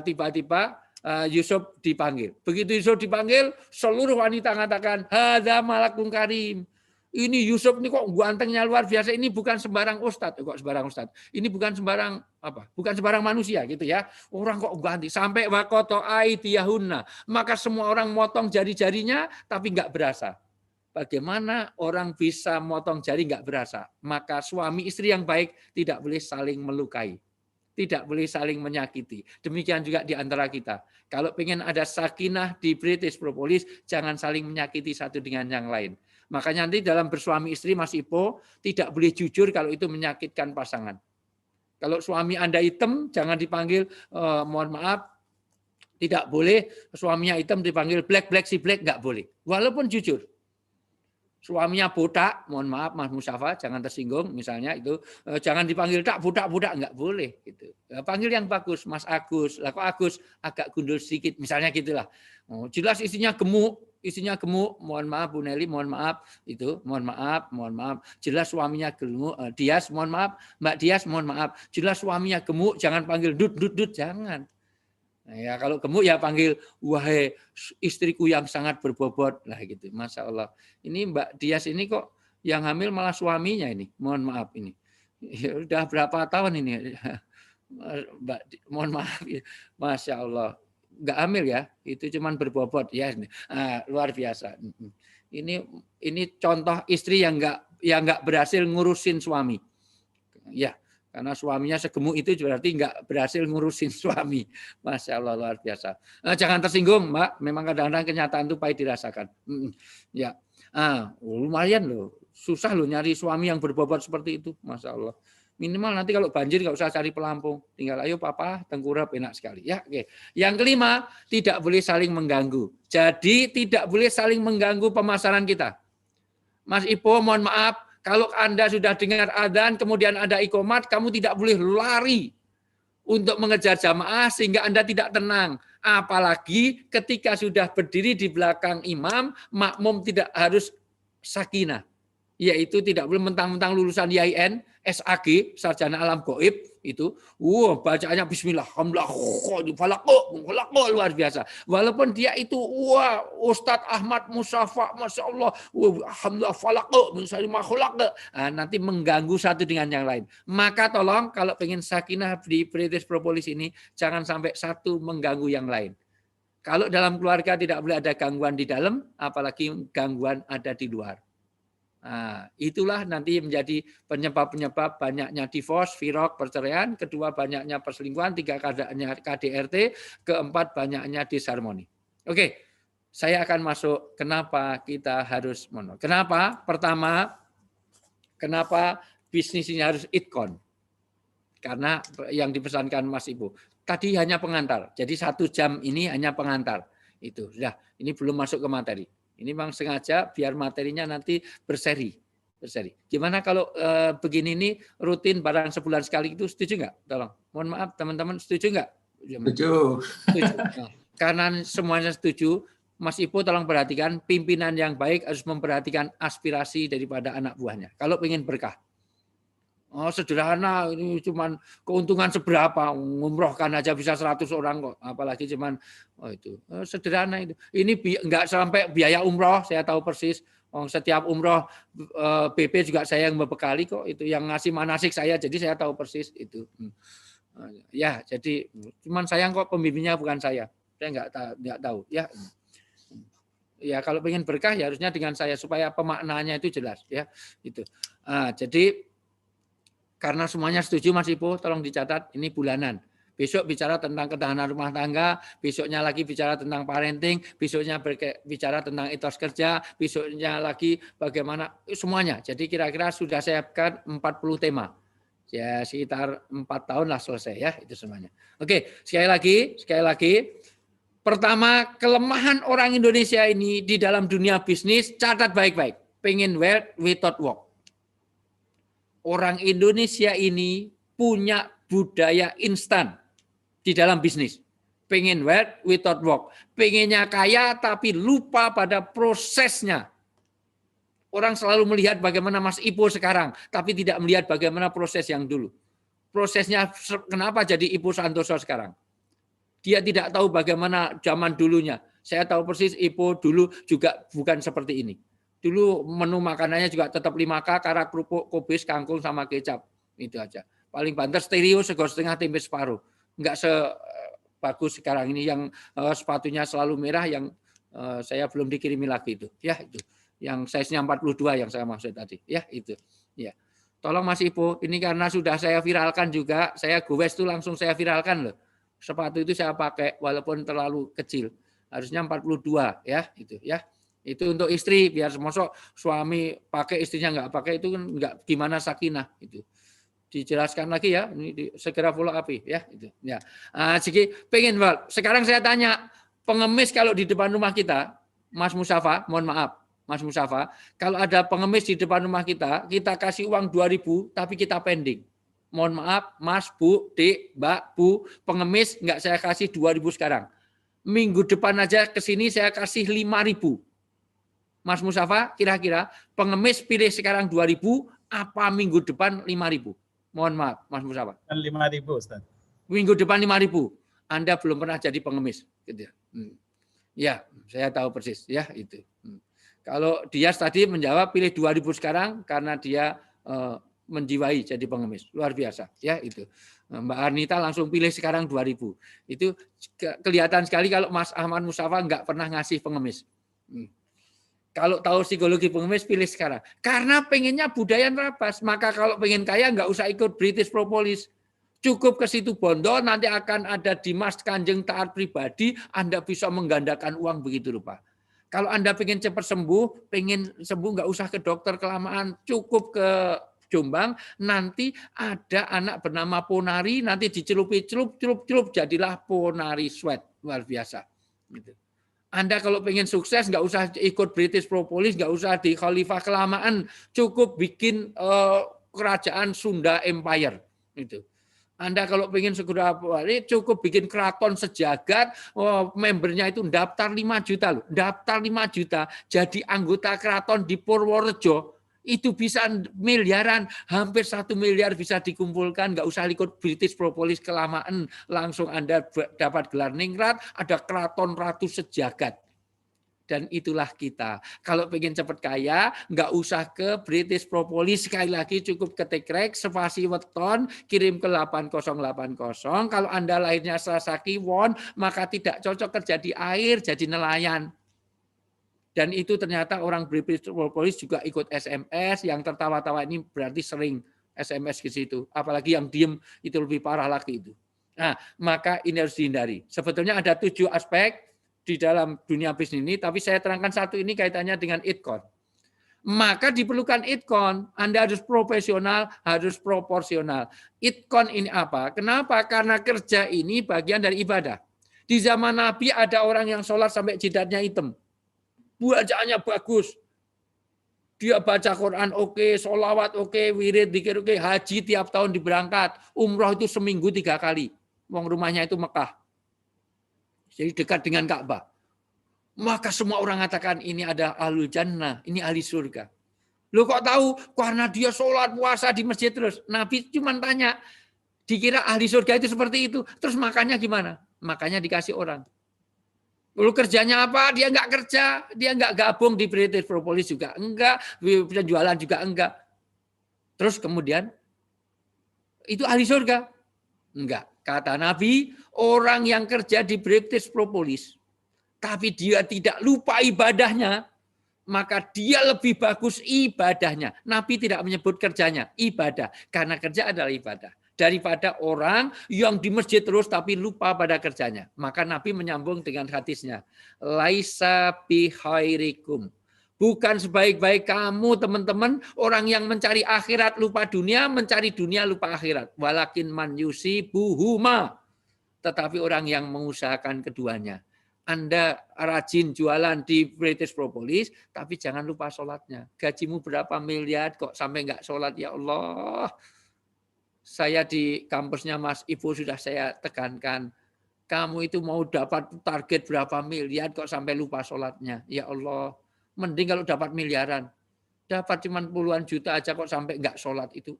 tiba-tiba Yusuf dipanggil. Begitu Yusuf dipanggil, seluruh wanita mengatakan, hadza malakun karim. Ini Yusuf ini kok gantengnya luar biasa. Ini bukan sembarang ustadz. Kok sembarang ustadz? Ini bukan sembarang apa? Bukan sembarang manusia gitu ya. Orang kok ganti sampai wakoto aidiyahunna. Maka semua orang motong jari-jarinya tapi nggak berasa. Bagaimana orang bisa motong jari nggak berasa? Maka suami istri yang baik tidak boleh saling melukai. Tidak boleh saling menyakiti. Demikian juga di antara kita. Kalau pengen ada sakinah di British Propolis, jangan saling menyakiti satu dengan yang lain. Makanya nanti dalam bersuami istri, Mas Ipo, tidak boleh jujur kalau itu menyakitkan pasangan. Kalau suami Anda hitam, jangan dipanggil, mohon maaf, tidak boleh suaminya hitam dipanggil black, si black, nggak boleh. Walaupun jujur. Suaminya botak, mohon maaf Mas Mustafa, jangan tersinggung, misalnya itu, jangan dipanggil tak botak, nggak boleh. Gitu. Panggil yang bagus, Mas Agus, lah kok Agus agak gundul sedikit, misalnya gitulah. Jelas isinya gemuk, mohon maaf Bu Nelly, mohon maaf itu, mohon maaf. Jelas suaminya gemuk, Dias, mohon maaf, Mbak Dias, mohon maaf. Jelas suaminya gemuk, jangan panggil dut, jangan. Nah, ya kalau gemuk ya panggil wahai istriku yang sangat berbobot lah gitu. Masya Allah. Ini Mbak Dias ini kok yang hamil malah suaminya ini. Mohon maaf ini. Ya, udah berapa tahun ini? Mbak, mohon maaf. Masya Allah. Nggak hamil ya, itu cuman berbobot ya. Luar biasa. Ini contoh istri yang nggak berhasil ngurusin suami. Ya, karena suaminya segemuk itu berarti nggak berhasil ngurusin suami. Masya Allah luar biasa. Jangan tersinggung, Mbak. Memang kadang-kadang kenyataan itu pahit dirasakan. Ya, lumayan loh. Susah loh nyari suami yang berbobot seperti itu. Masya Allah. Minimal nanti kalau banjir nggak usah cari pelampung. Tinggal ayo papa tengkurap enak sekali. Ya, oke. Yang kelima, tidak boleh saling mengganggu. Jadi tidak boleh saling mengganggu pemasaran kita. Mas Ipo, mohon maaf. Kalau Anda sudah dengar adzan, kemudian ada iqomat, kamu tidak boleh lari untuk mengejar jamaah sehingga Anda tidak tenang. Apalagi ketika sudah berdiri di belakang imam, makmum tidak harus sakinah. yaitu tidak boleh mentang-mentang lulusan IAIN, SAG, sarjana alam gaib itu, bacaannya bismillah, alhamdulillah, luar biasa. Walaupun dia itu, Ustadz Ahmad Musafa, masya Allah, alhamdulillah, nanti mengganggu satu dengan yang lain. Maka tolong kalau pengen sakinah di British Propolis ini, jangan sampai satu mengganggu yang lain. Kalau dalam keluarga tidak boleh ada gangguan di dalam, apalagi gangguan ada di luar. Nah, itulah nanti menjadi penyebab-penyebab banyaknya divorce, virok, perceraian, kedua banyaknya perselingkuhan, tiga banyaknya KDRT, keempat banyaknya disharmoni. Oke, saya akan masuk kenapa kita harus mono. Kenapa? Pertama, kenapa bisnis ini harus itkon? Karena yang dipesankan Mas Ibu. Tadi hanya pengantar, jadi 1 jam ini hanya pengantar. Itu sudah, ini belum masuk ke materi. Ini memang sengaja biar materinya nanti berseri. Gimana kalau begini ini rutin barang sebulan sekali itu setuju nggak? Tolong. Mohon maaf teman-teman, setuju nggak? Setuju. Nah, karena semuanya setuju, Mas Ipo tolong perhatikan, pimpinan yang baik harus memperhatikan aspirasi daripada anak buahnya. Kalau ingin berkah. Sederhana, ini cuman keuntungan seberapa, ngumrohkan aja bisa 100 orang kok, apalagi cuman itu sederhana itu. Ini enggak sampai biaya umroh, saya tahu persis. Setiap umroh BP juga saya yang membekali kok, itu yang ngasih manasik saya, jadi saya tahu persis itu. Ya, jadi cuman sayang kok pembimbingnya bukan saya enggak tahu ya. Ya kalau pengen berkah ya harusnya dengan saya supaya pemaknaannya itu jelas ya itu. Jadi karena semuanya setuju Mas Ipo, tolong dicatat, ini bulanan. Besok bicara tentang ketahanan rumah tangga, besoknya lagi bicara tentang parenting, besoknya bicara tentang etos kerja, besoknya lagi bagaimana, semuanya. Jadi kira-kira sudah saya siapkan 40 tema. Ya sekitar 4 tahun lah selesai ya, itu semuanya. Oke, sekali lagi. Pertama, kelemahan orang Indonesia ini di dalam dunia bisnis, catat baik-baik. Pengen wealth without work. Orang Indonesia ini punya budaya instan di dalam bisnis. Pengen wealth without work. Pengennya kaya tapi lupa pada prosesnya. Orang selalu melihat bagaimana Mas Ipo sekarang, tapi tidak melihat bagaimana proses yang dulu. Prosesnya kenapa jadi Ipo Santoso sekarang? Dia tidak tahu bagaimana zaman dulunya. Saya tahu persis Ipo dulu juga bukan seperti ini. Dulu menu makanannya juga tetap 5K, karak, kerupuk, kubis, kangkung, sama kecap. Itu aja. Paling banter stereo, sego setengah, tempe separuh. Enggak sebagus sekarang ini yang sepatunya selalu merah, yang saya belum dikirimi lagi itu. Ya itu. Yang size-nya 42 yang saya maksud tadi. Ya itu. Ya. Tolong Mas Ipo, ini karena sudah saya viralkan juga, saya gowes itu langsung saya viralkan loh. Sepatu itu saya pakai walaupun terlalu kecil. Harusnya 42 ya itu ya. Itu untuk istri biar semosok suami pakai istrinya nggak pakai itu kan nggak gimana sakinah itu. Dijelaskan lagi ya, ini segera follow up ya itu. Ya. Jadi pengen sekarang saya tanya pengemis kalau di depan rumah kita, Mas Musafa, mohon maaf, Mas Musafa, kalau ada pengemis di depan rumah kita kasih uang 2.000 tapi kita pending. Mohon maaf, Mas, Bu, Dik, Mbak, Bu, pengemis nggak saya kasih 2.000 sekarang. Minggu depan aja ke sini saya kasih 5.000. Mas Musafa, kira-kira pengemis pilih sekarang 2.000, apa minggu depan 5.000? Mohon maaf, Mas Musafa. 5.000, Ustaz. Minggu depan 5.000. Anda belum pernah jadi pengemis. Gitu. Ya, saya tahu persis. Ya, itu. Kalau dia tadi menjawab pilih 2.000 sekarang karena dia menjiwai jadi pengemis. Luar biasa. Ya, itu. Mbak Arnita langsung pilih sekarang 2.000. Itu kelihatan sekali kalau Mas Ahmad Musafa nggak pernah ngasih pengemis. Kalau tahu psikologi pengemis pilih sekarang. Karena pengennya budaya nerabas. Maka kalau pengen kaya nggak usah ikut British Propolis. Cukup ke situ Bondo, nanti akan ada Dimas Kanjeng taat pribadi, Anda bisa menggandakan uang begitu rupa. Kalau Anda pengen cepat sembuh, pengen sembuh nggak usah ke dokter kelamaan, cukup ke Jombang, nanti ada anak bernama Ponari, nanti dicelupi celup, jadilah Ponari Sweat. Luar biasa. Gitu. Anda kalau pengen sukses nggak usah ikut British Propolis, nggak usah di Khalifah kelamaan, cukup bikin kerajaan Sunda Empire. Itu. Anda kalau pengen segera cukup bikin keraton sejagat, membernya itu daftar 5 juta loh, daftar 5 juta, jadi anggota keraton di Purworejo Itu bisa miliaran, hampir 1 miliar bisa dikumpulkan, nggak usah ikut British Propolis kelamaan, langsung Anda dapat gelar ningrat, ada keraton ratu sejagat. Dan itulah kita. Kalau pengen cepat kaya, nggak usah ke British Propolis. Sekali lagi cukup ketik rek, spasi weton, kirim ke 8080. Kalau Anda lahirnya Selasa Kliwon, maka tidak cocok kerja di air, jadi nelayan. Dan itu ternyata orang British Propolis juga ikut SMS, yang tertawa-tawa ini berarti sering SMS ke situ. Apalagi yang diem itu lebih parah lagi itu. Nah, maka ini harus dihindari. Sebetulnya ada 7 aspek di dalam dunia bisnis ini, tapi saya terangkan satu ini kaitannya dengan itkon. Maka diperlukan itkon. Anda harus profesional, harus proporsional. Itkon ini apa? Kenapa? Karena kerja ini bagian dari ibadah. Di zaman Nabi ada orang yang sholat sampai jidatnya hitam. Bacaannya bagus. Dia baca Quran oke, sholawat oke, wirid, dzikir oke, haji tiap tahun diberangkat. Umroh itu seminggu 3 kali. Wong rumahnya itu Mekah. Jadi dekat dengan Ka'bah. Maka semua orang mengatakan ini ada ahlul jannah, ini ahli surga. Lu kok tahu? Karena dia sholat puasa di masjid terus. Nabi cuma tanya, dikira ahli surga itu seperti itu. Terus makannya gimana? Makannya dikasih orang. Lalu kerjanya apa? Dia nggak kerja, dia nggak gabung di British Propolis juga enggak, penjualan juga enggak. Terus kemudian itu ahli surga? Enggak. Kata Nabi, orang yang kerja di British Propolis, tapi dia tidak lupa ibadahnya, maka dia lebih bagus ibadahnya. Nabi tidak menyebut kerjanya, ibadah. Karena kerja adalah ibadah. Daripada orang yang di masjid terus tapi lupa pada kerjanya. Maka Nabi menyambung dengan hadisnya. Laisa bihairikum. Bukan sebaik-baik kamu teman-teman, orang yang mencari akhirat lupa dunia, mencari dunia lupa akhirat. Walakin man yusibuhuma. Tetapi orang yang mengusahakan keduanya. Anda rajin jualan di British Propolis, tapi jangan lupa sholatnya. Gajimu berapa miliar kok sampai nggak sholat, ya Allah. Saya di kampusnya Mas Ibu sudah saya tekankan. Kamu itu mau dapat target berapa miliar kok sampai lupa sholatnya. Ya Allah. Mending kalau dapat miliaran. Dapat cuma puluhan juta aja kok sampai nggak sholat, itu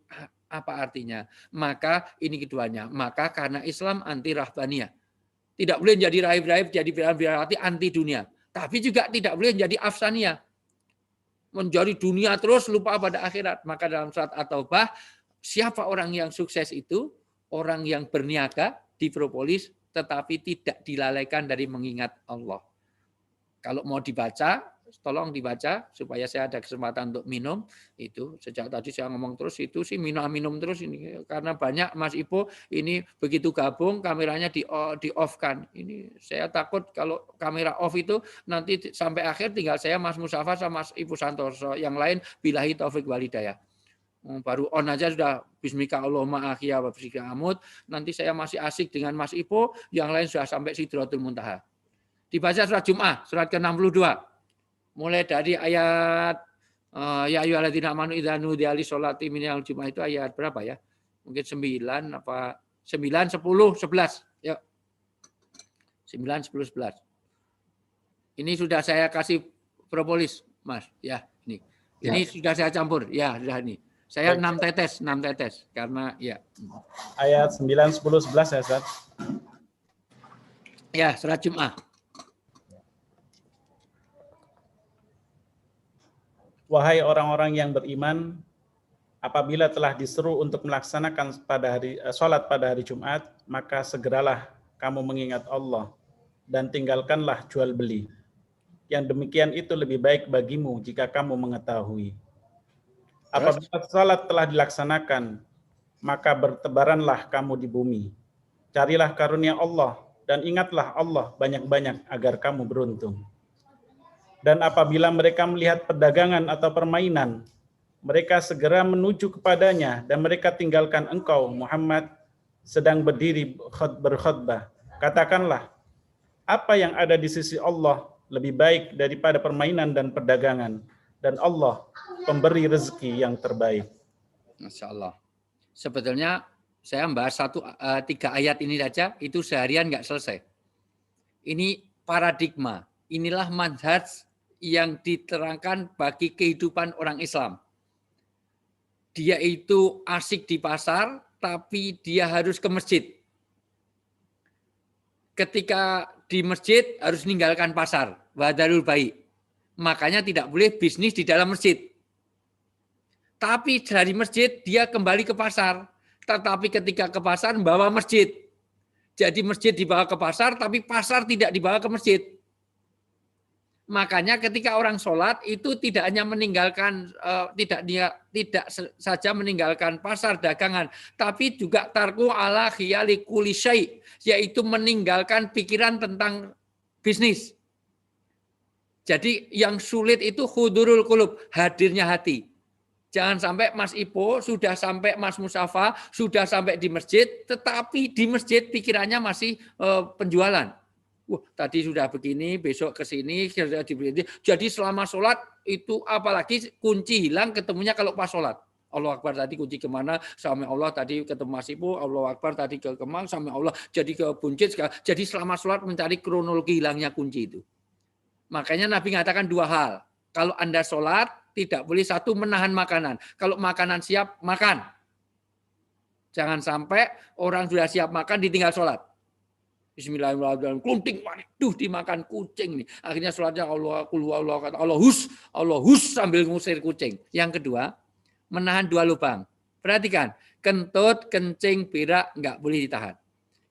apa artinya? Maka ini keduanya. Maka karena Islam anti rahbaniyah. Tidak boleh jadi raib-raib, jadi berarti anti dunia. Tapi juga tidak boleh jadi afsaniyah. Menjadi dunia terus lupa pada akhirat. Maka dalam surat At-Taubah, siapa orang yang sukses itu? Orang yang berniaga di Propolis tetapi tidak dilalaikan dari mengingat Allah. Kalau mau dibaca, tolong dibaca supaya saya ada kesempatan untuk minum. Itu sejak tadi saya ngomong terus itu sih minum terus ini karena banyak Mas Ipo ini begitu gabung kameranya di off kan. Ini saya takut kalau kamera off itu nanti sampai akhir tinggal saya Mas Musafa sama Mas Ipo Santoso, yang lain billahi taufik walhidayah. Baru on aja sudah bismika Allahumma akhya wa bismika amut. Nanti saya masih asik dengan Mas Ipo, yang lain sudah sampai Sidratul Muntaha. Dibaca surat Jum'ah, surat ke-62. Mulai dari ayat ya ayyuhalladzina amanu idza nudiya lis-sholati minal jum'ah, itu ayat berapa ya? Mungkin 9 apa 9 10 11. Yuk. 9 10 11. Ini sudah saya kasih propolis, Mas. Ya, ini. Ya. Ini sudah saya campur. Ya, sudah ini. Saya 6 tetes karena ya. Ayat 9 10 11 ya, Ustaz. Ya, surat Jum'ah. Wahai orang-orang yang beriman, apabila telah diseru untuk melaksanakan sholat pada hari Jumat, maka segeralah kamu mengingat Allah dan tinggalkanlah jual beli. Yang demikian itu lebih baik bagimu jika kamu mengetahui. Apabila sholat telah dilaksanakan, maka bertebaranlah kamu di bumi. Carilah karunia Allah dan ingatlah Allah banyak-banyak agar kamu beruntung. Dan apabila mereka melihat perdagangan atau permainan, mereka segera menuju kepadanya dan mereka tinggalkan engkau, Muhammad, sedang berdiri berkhutbah. Katakanlah, apa yang ada di sisi Allah lebih baik daripada permainan dan perdagangan, dan Allah pemberi rezeki yang terbaik. Masya Allah. Sebetulnya saya membahas 3 ayat ini saja, itu seharian nggak selesai. Ini paradigma, inilah manhaj yang diterangkan bagi kehidupan orang Islam. dia itu asik di pasar, tapi dia harus ke masjid. Ketika di masjid harus meninggalkan pasar, wadarul baik. Makanya tidak boleh bisnis di dalam masjid. Tapi dari masjid dia kembali ke pasar. Tetapi ketika ke pasar membawa masjid. Jadi masjid dibawa ke pasar, tapi pasar tidak dibawa ke masjid. Makanya ketika orang sholat itu tidak hanya meninggalkan tidak saja meninggalkan pasar dagangan, tapi juga tarku ala khiyali kulli syai', yaitu meninggalkan pikiran tentang bisnis. Jadi yang sulit itu hudurul qulub, hadirnya hati. Jangan sampai Mas Ipo sudah sampai Mas Musafa sudah sampai di masjid, tetapi di masjid pikirannya masih penjualan. Tadi sudah begini, besok ke sini, jadi selama sholat itu apalagi kunci hilang ketemunya kalau pas sholat. Allah Akbar tadi kunci kemana, sama Allah tadi ketemu Mas Ipo, Allah Akbar tadi ke Kemang, sama Allah jadi ke Buncit. Jadi selama sholat mencari kronologi hilangnya kunci itu. Makanya Nabi mengatakan dua hal. Kalau Anda sholat, tidak boleh satu menahan makanan. Kalau makanan siap, makan. Jangan sampai orang sudah siap makan, ditinggal sholat. Bismillahirrahmanirrahim. Klunting, waduh dimakan kucing nih. Akhirnya sholatnya Allah kata Allah hus sambil ngusir kucing. Yang kedua, menahan dua lubang. Perhatikan, kentut, kencing, berak nggak boleh ditahan.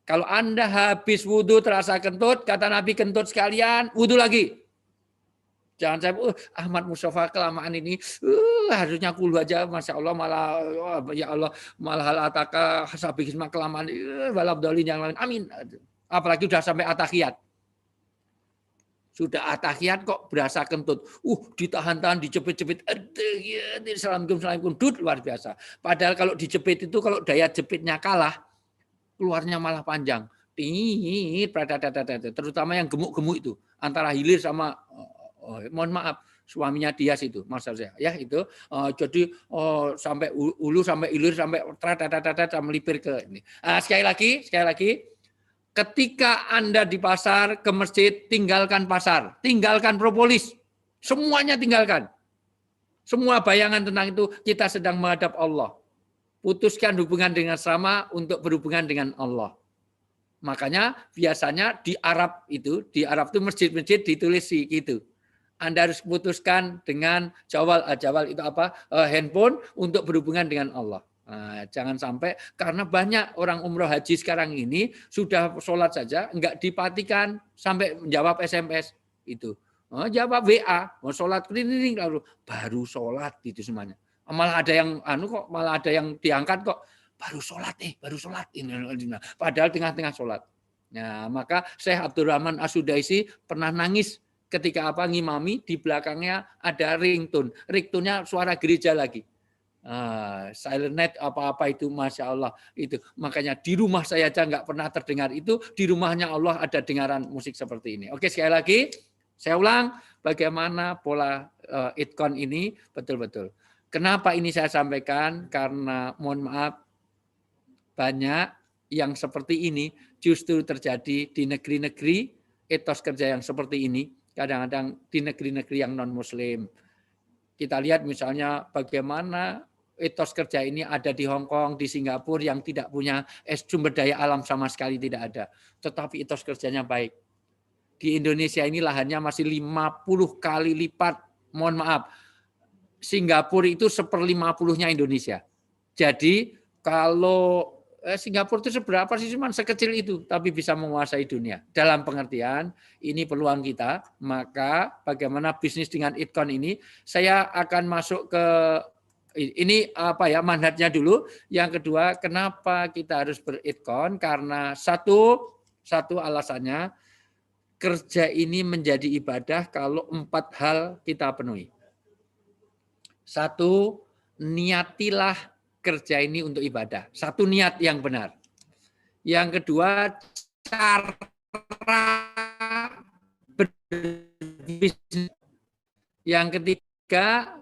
Kalau Anda habis wudhu terasa kentut, kata Nabi kentut sekalian, wudhu lagi. Jangan sampai Ahmad Mustafa kelamaan ini harusnya kulu aja, masya Allah malah ya Allah malah hal ataka hasabikisma kelamaan walabdolin yang lain, amin. Apalagi sudah sampai atahiyat. Sudah atahiyat kok berasa kentut. Ditahan-tahan, dijepit-jepit. Assalamualaikum, luar biasa. Padahal kalau dijepit itu, kalau daya jepitnya kalah, keluarnya malah panjang. Terutama yang gemuk-gemuk itu. Antara hilir sama, mohon maaf, suaminya Dias itu, maksud saya. Ya itu, jadi sampai ulu, sampai hilir, sampai melipir ke ini. Sekali lagi. Ketika Anda di pasar, ke masjid, tinggalkan pasar. Tinggalkan propolis. Semuanya tinggalkan. Semua bayangan tentang itu, kita sedang menghadap Allah. Putuskan hubungan dengan sama untuk berhubungan dengan Allah. Makanya biasanya di Arab itu masjid-masjid ditulis gitu. Anda harus putuskan dengan jawal itu apa? Handphone untuk berhubungan dengan Allah. Nah, jangan sampai karena banyak orang umroh haji sekarang ini sudah sholat saja enggak dipatikan sampai menjawab SMS itu. Jawab WA, mau sholat ini lalu baru sholat itu semuanya. Malah ada yang diangkat kok baru sholat ini. Padahal tengah-tengah sholat. Nah, maka Syekh Abdurrahman As-Sudaisi pernah nangis ketika ngimami di belakangnya ada ringtone. Ringtone-nya suara gereja lagi. Silent night apa-apa itu, masya Allah itu. Makanya di rumah saya aja nggak pernah terdengar itu, di rumahnya Allah ada dengaran musik seperti ini. Oke, sekali lagi saya ulang bagaimana pola itkon ini betul-betul. Kenapa ini saya sampaikan? Karena mohon maaf banyak yang seperti ini justru terjadi di negeri-negeri etos kerja yang seperti ini. Kadang-kadang di negeri-negeri yang non-muslim. Kita lihat misalnya bagaimana etos kerja ini ada di Hong Kong, di Singapura yang tidak punya sumber daya alam sama sekali tidak ada. Tetapi etos kerjanya baik. Di Indonesia ini lahannya masih 50 kali lipat. Mohon maaf, Singapura itu 1/50-nya Indonesia. Jadi kalau Singapura itu seberapa sih, cuma sekecil itu, tapi bisa menguasai dunia. Dalam pengertian, ini peluang kita, maka bagaimana bisnis dengan itkon ini, saya akan masuk ke, ini manhajnya dulu. Yang kedua, kenapa kita harus beritkon? Karena satu alasannya, kerja ini menjadi ibadah kalau 4 hal kita penuhi. 1, niatilah kerja ini untuk ibadah. 1 niat yang benar. Yang kedua, cara berbisnis. Yang ketiga,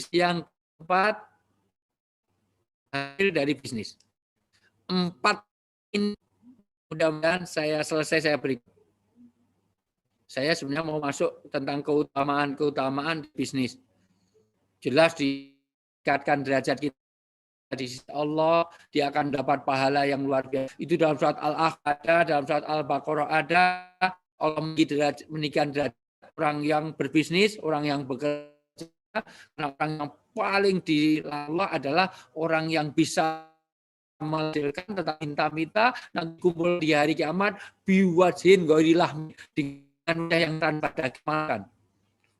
yang keempat, hasil dari bisnis. 4 ini mudah-mudahan saya beri. Saya sebenarnya mau masuk tentang keutamaan bisnis. Jelas di meningkatkan derajat kita di sisi Allah, dia akan dapat pahala yang luar biasa. Itu dalam surat Al-Ahqaf ada, dalam surat Al-Baqarah ada. Allah meninggikan derajat orang yang berbisnis, orang yang bekerja, orang yang paling di Allah adalah orang yang bisa menghasilkan tentang minta-minta nanti kumpul di hari kiamat biwajhin ghairilah dengan yang tanpa daging makan.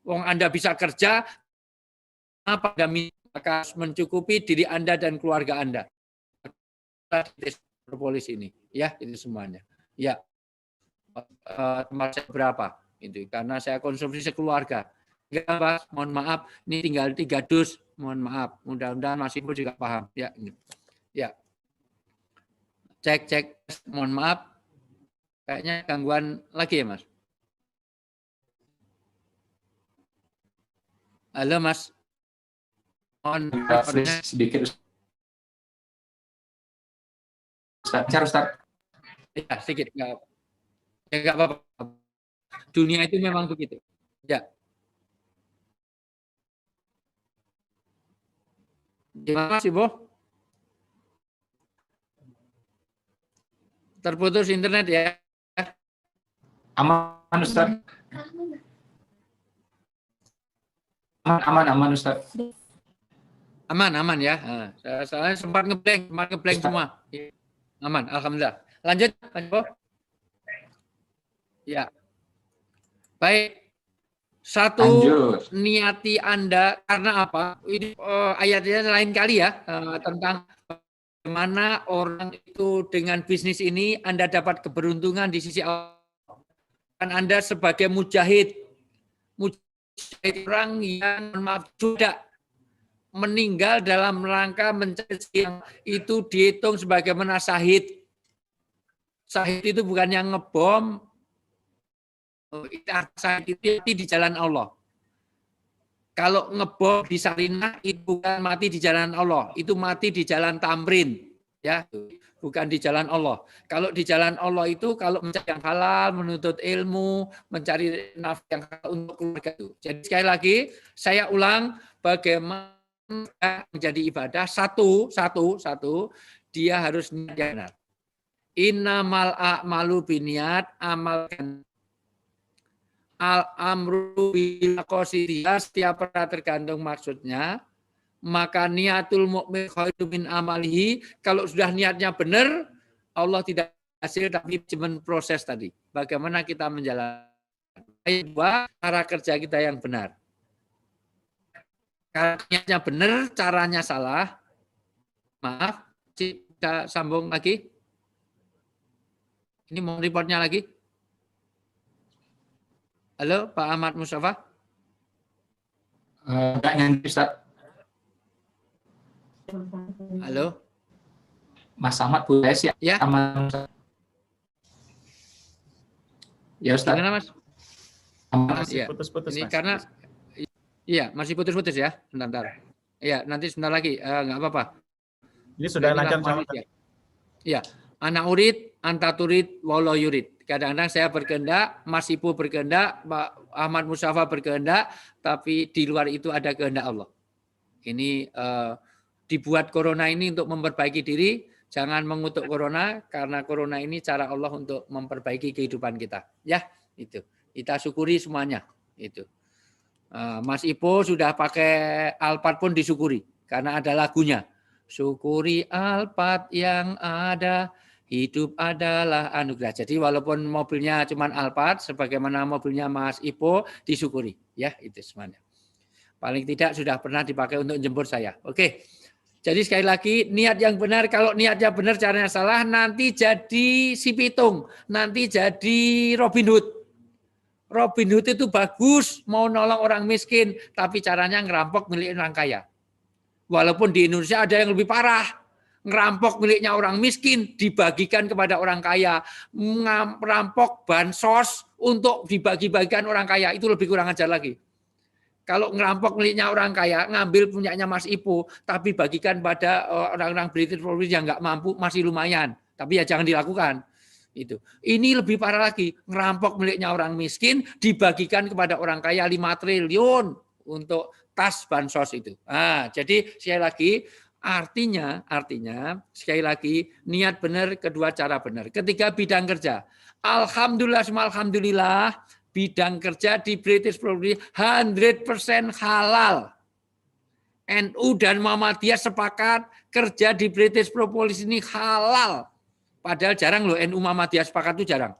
Wong Anda bisa kerja apa Anda maka mencukupi diri Anda dan keluarga Anda. Propolis ini, ya itu semuanya. Ya, tempat saya berapa? Itu karena saya konsumsi sekeluarga. Enggak, Pak, mohon maaf, ini tinggal 3 dus, mohon maaf. Mudah-mudahan Mas Ibu juga paham. Ya, ini. Ya. Cek, mohon maaf. Kayaknya gangguan lagi ya, Mas? Halo, Mas. Mohon sedikit. Ustaz. Ya, sedikit. Enggak apa-apa. Dunia itu memang begitu. Ya. Gimana Mas Ibu? Terputus internet ya? Aman Ustaz. Aman Ustaz. Aman ya. Saya sempat ngeblank semua. Aman, alhamdulillah. Lanjut, Ibu. Ya. Baik. Satu, lanjut. Niati Anda karena apa? Ini ayatnya lain kali ya tentang bagaimana orang itu dengan bisnis ini Anda dapat keberuntungan di sisi Allah. Anda sebagai mujahid orang yang sudah meninggal dalam rangka mencari yang itu dihitung sebagaimana syahid. Syahid itu bukan yang ngebom. Syahid itu di jalan Allah. Kalau ngebom di Sarinah itu bukan mati di jalan Allah, itu mati di jalan Tamrin, ya, bukan di jalan Allah. Kalau di jalan Allah itu kalau mencari yang halal, menuntut ilmu, mencari nafkah yang halal untuk keluarga itu. Jadi sekali lagi saya ulang bagaimana menjadi ibadah satu dia harus niat yang benar. Innamal a'malu biniat, amalkan al-amru bil qasidiyah, setiap pernah tergantung maksudnya, maka niatul mukmin khairu min amalihi. Kalau sudah niatnya benar, Allah tidak hasil tapi cuma proses tadi. Bagaimana kita menjalankan cara kerja kita yang benar. Kalau niatnya benar, caranya salah. Maaf, kita sambung lagi. Ini mau reportnya lagi. Halo, Pak Ahmad Mustafa. Enggak nyambung, Ustaz. Halo. Mas Ahmad boleh sih? Ya. Aman. Ya, Ustaz. Gimana, Mas? Masih putus-putus, ini Mas. Karena iya, masih putus-putus ya. Bentar. Iya, nanti sebentar lagi. Enggak apa-apa. Ini sudah lancar sama ya. Iya. Ana urid, anta turid, wallahu yurid. Kadang-kadang saya berkehendak, Mas Ibu berkehendak, Pak Ahmad Mustafa berkehendak, tapi di luar itu ada kehendak Allah. Ini dibuat corona ini untuk memperbaiki diri, jangan mengutuk corona, karena corona ini cara Allah untuk memperbaiki kehidupan kita. Ya, itu. Kita syukuri semuanya. Itu. Mas Ipo sudah pakai Alphard pun disyukuri, karena ada lagunya. Syukuri Alphard yang ada, hidup adalah anugerah. Jadi walaupun mobilnya cuma Alphard, sebagaimana mobilnya Mas Ipo, disyukuri. Ya, itu semuanya. Paling tidak sudah pernah dipakai untuk jemput saya. Oke. Jadi sekali lagi, niat yang benar. Kalau niatnya benar, caranya salah, nanti jadi si pitung. Nanti jadi Robin Hood. Robin Hood itu bagus, mau nolong orang miskin, tapi caranya ngerampok milik orang kaya. Walaupun di Indonesia ada yang lebih parah. Ngerampok miliknya orang miskin, dibagikan kepada orang kaya. Ngerampok bansos untuk dibagi-bagikan orang kaya, itu lebih kurang ajar lagi. Kalau ngerampok miliknya orang kaya, ngambil punyanya Mas Ipo, tapi bagikan pada orang-orang British yang nggak mampu, masih lumayan. Tapi ya jangan dilakukan. Itu. Ini lebih parah lagi, ngerampok miliknya orang miskin, dibagikan kepada orang kaya 5 triliun untuk tas bansos itu. Jadi sekali lagi artinya sekali lagi niat benar, kedua cara benar. Ketiga bidang kerja. Alhamdulillah bidang kerja di British Property 100% halal. NU dan Muhammadiyah sepakat kerja di British Propolis ini halal. Padahal jarang loh NU Muhammadiyah sepakat itu jarang.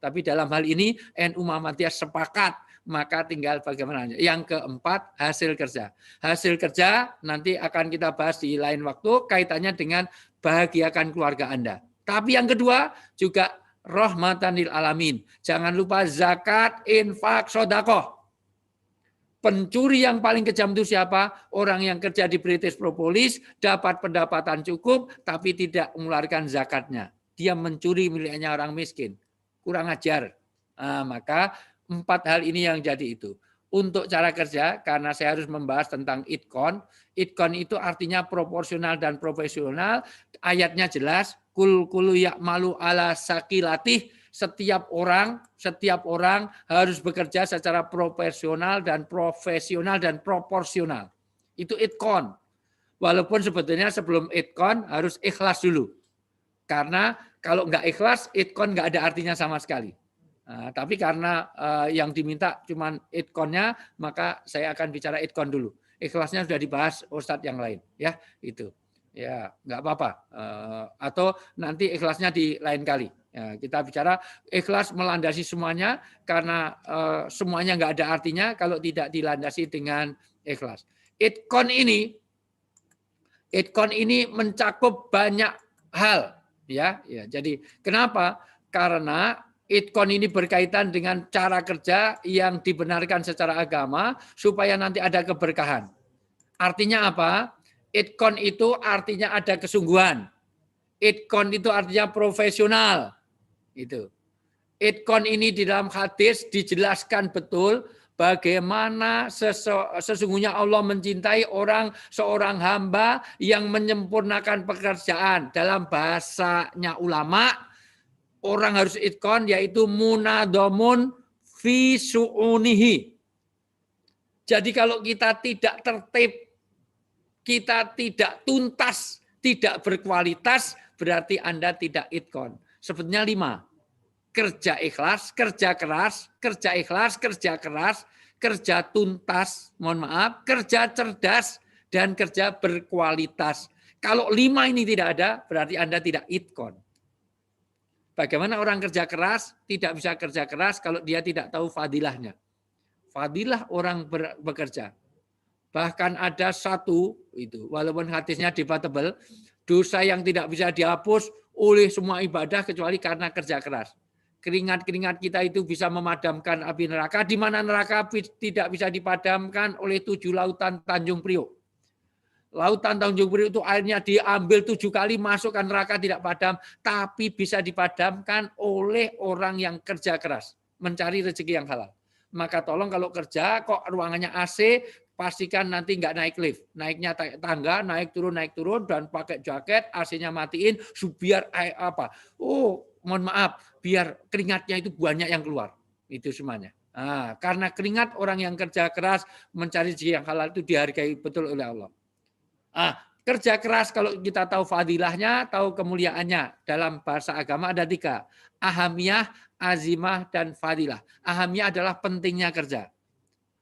Tapi dalam hal ini NU Muhammadiyah sepakat, maka tinggal bagaimana. Yang keempat, hasil kerja. Hasil kerja nanti akan kita bahas di lain waktu kaitannya dengan bahagiakan keluarga Anda. Tapi yang kedua juga rahmatan lil alamin. Jangan lupa zakat, infak, sedekah. Pencuri yang paling kejam itu siapa? Orang yang kerja di British Propolis, dapat pendapatan cukup, tapi tidak mengeluarkan zakatnya. Dia mencuri miliknya orang miskin. Kurang ajar. Maka 4 hal ini yang jadi itu. Untuk cara kerja, karena saya harus membahas tentang itkon. Itkon itu artinya proporsional dan profesional. Ayatnya jelas. Kulu ya'malu ala sakilatih. Setiap orang harus bekerja secara profesional dan proporsional. Itu itkon. Walaupun sebetulnya sebelum itkon harus ikhlas dulu. Karena kalau nggak ikhlas, itkon nggak ada artinya sama sekali. Tapi karena yang diminta cuma itkonnya, maka saya akan bicara itkon dulu. Ikhlasnya sudah dibahas Ustadz yang lain, ya itu. Ya nggak apa-apa. Atau nanti ikhlasnya di lain kali. Ya, kita bicara ikhlas melandasi semuanya karena semuanya nggak ada artinya kalau tidak dilandasi dengan ikhlas. Itkon ini mencakup banyak hal, ya. Jadi kenapa? Karena itkon ini berkaitan dengan cara kerja yang dibenarkan secara agama supaya nanti ada keberkahan. Artinya apa? Itkon itu artinya ada kesungguhan. Itkon itu artinya profesional. Itu. Itkon ini di dalam hadis dijelaskan betul bagaimana sesungguhnya Allah mencintai seorang hamba yang menyempurnakan pekerjaan. Dalam bahasanya ulama, orang harus itkon yaitu munadomun fi su'unihi. Jadi kalau kita tidak tertib, kita tidak tuntas, tidak berkualitas, berarti Anda tidak itkon. Sebetulnya 5. Kerja ikhlas, kerja keras, kerja ikhlas, kerja keras, kerja tuntas, mohon maaf, kerja cerdas, dan kerja berkualitas. Kalau 5 ini tidak ada, berarti Anda tidak itkon. Bagaimana orang kerja keras? Tidak bisa kerja keras kalau dia tidak tahu fadilahnya. Fadilah orang bekerja. Bahkan ada satu, itu walaupun hadisnya debatable, dosa yang tidak bisa dihapus oleh semua ibadah kecuali karena kerja keras. Keringat-keringat kita itu bisa memadamkan api neraka, di mana neraka tidak bisa dipadamkan oleh 7 lautan Tanjung Priok. Lautan Tanjung Priok itu airnya diambil 7 kali, masukkan neraka tidak padam, tapi bisa dipadamkan oleh orang yang kerja keras, mencari rezeki yang halal. Maka tolong kalau kerja kok ruangannya AC, pastikan nanti nggak naik lift, naiknya tangga, naik turun, dan pakai jaket, AC-nya matiin, biar mohon maaf, biar keringatnya itu banyak yang keluar, itu semuanya. Karena keringat orang yang kerja keras mencari rezeki yang halal itu dihargai betul oleh Allah. Kerja keras kalau kita tahu fadilahnya, tahu kemuliaannya, dalam bahasa agama ada 3, ahamiyah, azimah, dan fadilah. Ahamiyah adalah pentingnya kerja.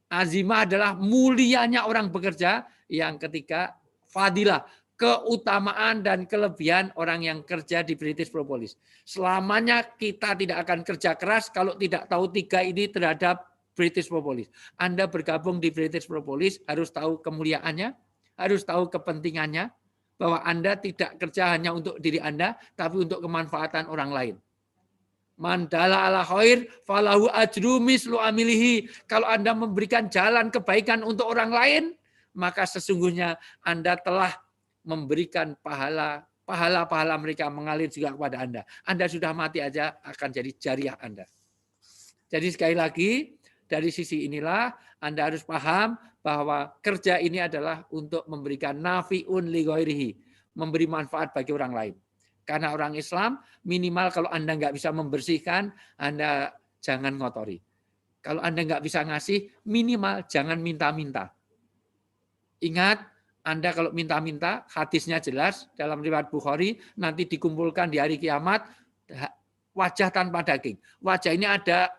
Azimah adalah mulianya orang bekerja. Yang ketiga, fadilah, keutamaan dan kelebihan orang yang kerja di British Propolis. Selamanya kita tidak akan kerja keras kalau tidak tahu 3 ini terhadap British Propolis. Anda bergabung di British Propolis harus tahu kemuliaannya, harus tahu kepentingannya, bahwa Anda tidak kerja hanya untuk diri Anda, tapi untuk kemanfaatan orang lain. Mandala ala khair falahu ajru mislu amilihi. Kalau Anda memberikan jalan kebaikan untuk orang lain, maka sesungguhnya Anda telah memberikan pahala mereka mengalir juga kepada Anda. Anda sudah mati aja akan jadi jariah Anda. Jadi sekali lagi, dari sisi inilah Anda harus paham bahwa kerja ini adalah untuk memberikan nafi'un li ghairihi, memberi manfaat bagi orang lain. Karena orang Islam minimal kalau Anda nggak bisa membersihkan, Anda jangan ngotori. Kalau Anda nggak bisa ngasih, minimal jangan minta-minta. Ingat, Anda kalau minta-minta, hadisnya jelas dalam riwayat Bukhari, nanti dikumpulkan di hari kiamat wajah tanpa daging. Wajah ini ada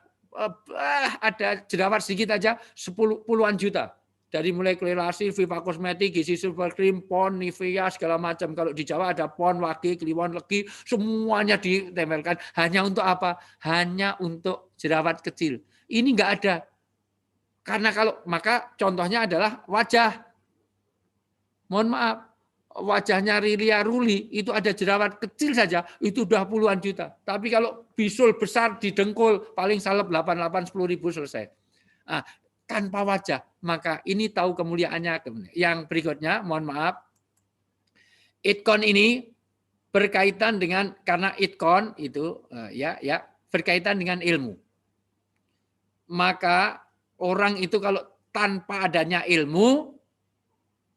jerawat sedikit aja, puluhan juta. Dari mulai Clearasil, Viva Kosmetik, Gizi Super Cream, Pon, Nivea, segala macam. Kalau di Jawa ada Pon, Wage, Kliwon, Legi, semuanya ditempelkan. Hanya untuk apa? Hanya untuk jerawat kecil. Ini enggak ada. Karena maka contohnya adalah wajah. Mohon maaf, wajahnya Rilia Ruli itu ada jerawat kecil saja, itu udah puluhan juta. Tapi kalau bisul besar di dengkul, paling salep 88 10 ribu selesai. Nah, tanpa wajah, maka ini tahu kemuliaannya. Yang berikutnya, mohon maaf, itkon ini berkaitan dengan, karena itkon itu berkaitan dengan ilmu. Maka orang itu kalau tanpa adanya ilmu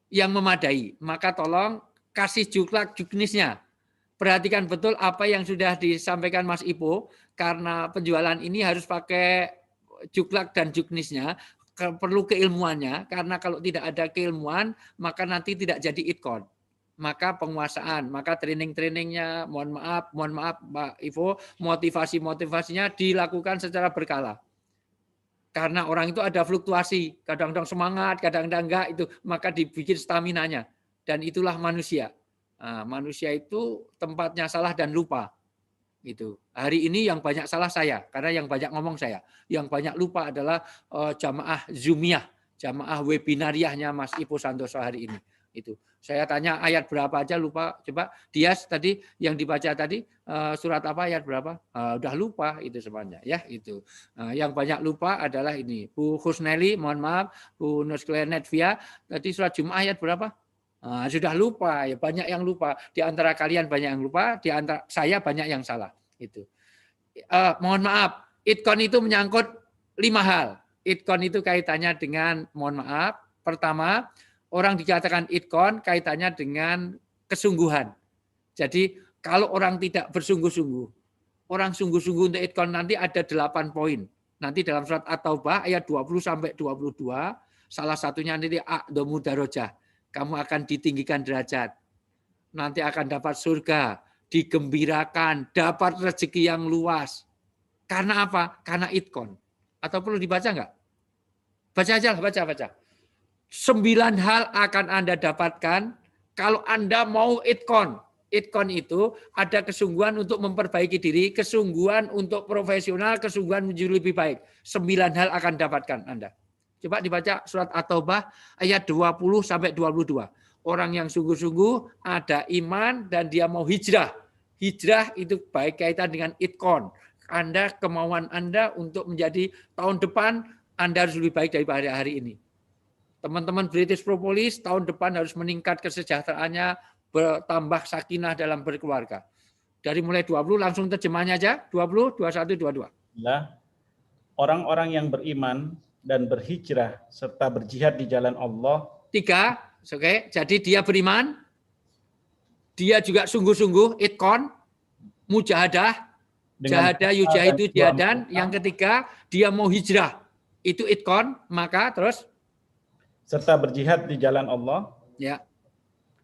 yang memadai, maka tolong kasih juklak juknisnya. Perhatikan betul apa yang sudah disampaikan Mas Ipo, karena penjualan ini harus pakai juklak dan juknisnya, perlu keilmuannya, karena kalau tidak ada keilmuan, maka nanti tidak jadi itkon. Maka penguasaan, maka training-trainingnya, mohon maaf Pak Ivo, motivasinya dilakukan secara berkala. Karena orang itu ada fluktuasi, kadang-kadang semangat, kadang-kadang enggak, itu maka dibikin staminanya. Dan itulah manusia. Nah, manusia itu tempatnya salah dan lupa. Itu. Hari ini yang banyak salah saya, karena yang banyak ngomong saya. Yang banyak lupa adalah jamaah Zoomiyah, jamaah webinariahnya Mas Ipo Santoso hari ini. Itu. Saya tanya ayat berapa aja lupa. Coba Dias tadi yang dibaca tadi surat apa, ayat berapa? Udah lupa itu semuanya ya itu. Yang banyak lupa adalah ini. Bu Husneli, mohon maaf, Bu Nusklenetvia tadi surat Jumat ayat berapa? Sudah lupa ya, banyak yang lupa. Di antara kalian banyak yang lupa, di antara saya banyak yang salah. Itu. Mohon maaf, itkon itu menyangkut 5 hal. Itkon itu kaitannya dengan, mohon maaf, pertama, orang dikatakan itkon kaitannya dengan kesungguhan. Jadi kalau orang tidak bersungguh-sungguh, orang sungguh-sungguh untuk itkon nanti ada 8 poin. Nanti dalam surat At-Taubah ayat 20 sampai 22, salah satunya nanti a'dhamu darajah. Kamu akan ditinggikan derajat. Nanti akan dapat surga, digembirakan, dapat rezeki yang luas. Karena apa? Karena itkon. Atau perlu dibaca enggak? Baca aja, baca. 9 hal akan Anda dapatkan kalau Anda mau itkon. Itkon itu ada kesungguhan untuk memperbaiki diri, kesungguhan untuk profesional, kesungguhan menuju lebih baik. 9 hal akan dapatkan Anda. Coba dibaca surat At-Taubah ayat 20 sampai 22. Orang yang sungguh-sungguh ada iman dan dia mau hijrah. Hijrah itu baik kaitan dengan itkon. Anda, kemauan Anda untuk menjadi tahun depan Anda harus lebih baik daripada hari ini. Teman-teman British Propolis tahun depan harus meningkat kesejahteraannya, bertambah sakinah dalam berkeluarga. Dari mulai 20 langsung terjemahnya aja, 20, 21, 22. Orang-orang yang beriman dan berhijrah serta berjihad di jalan Allah. 3, oke. Jadi dia beriman, dia juga sungguh-sungguh itkon, mujahadah, jahadah yujahidu jihadan. Yang ketiga, dia mau hijrah. Itu itkon, maka terus serta berjihad di jalan Allah, ya,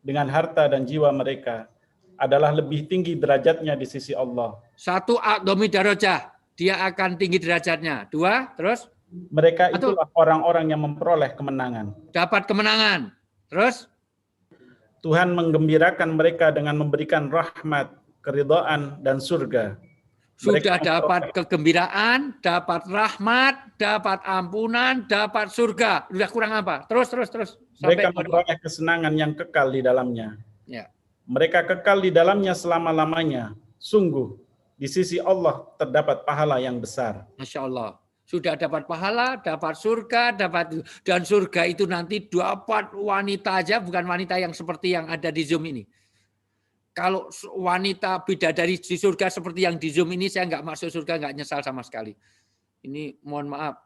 dengan harta dan jiwa mereka adalah lebih tinggi derajatnya di sisi Allah. 1, a'dhamu darajah, dia akan tinggi derajatnya. 2, terus mereka itulah orang-orang yang memperoleh kemenangan. Dapat kemenangan. Terus Tuhan menggembirakan mereka dengan memberikan rahmat, keridhaan dan surga. Sudah dapat kegembiraan, dapat rahmat, dapat ampunan, dapat surga. Sudah kurang apa? Terus. Mereka memperoleh kesenangan yang kekal di dalamnya. Ya. Mereka kekal di dalamnya selama-lamanya. Sungguh, di sisi Allah terdapat pahala yang besar. Masya Allah. Sudah dapat pahala, dapat surga, dan surga itu nanti dapat wanita aja, bukan wanita yang seperti yang ada di Zoom ini. Kalau wanita bidadari di surga seperti yang di Zoom ini, saya nggak masuk surga, nggak nyesal sama sekali. Ini mohon maaf,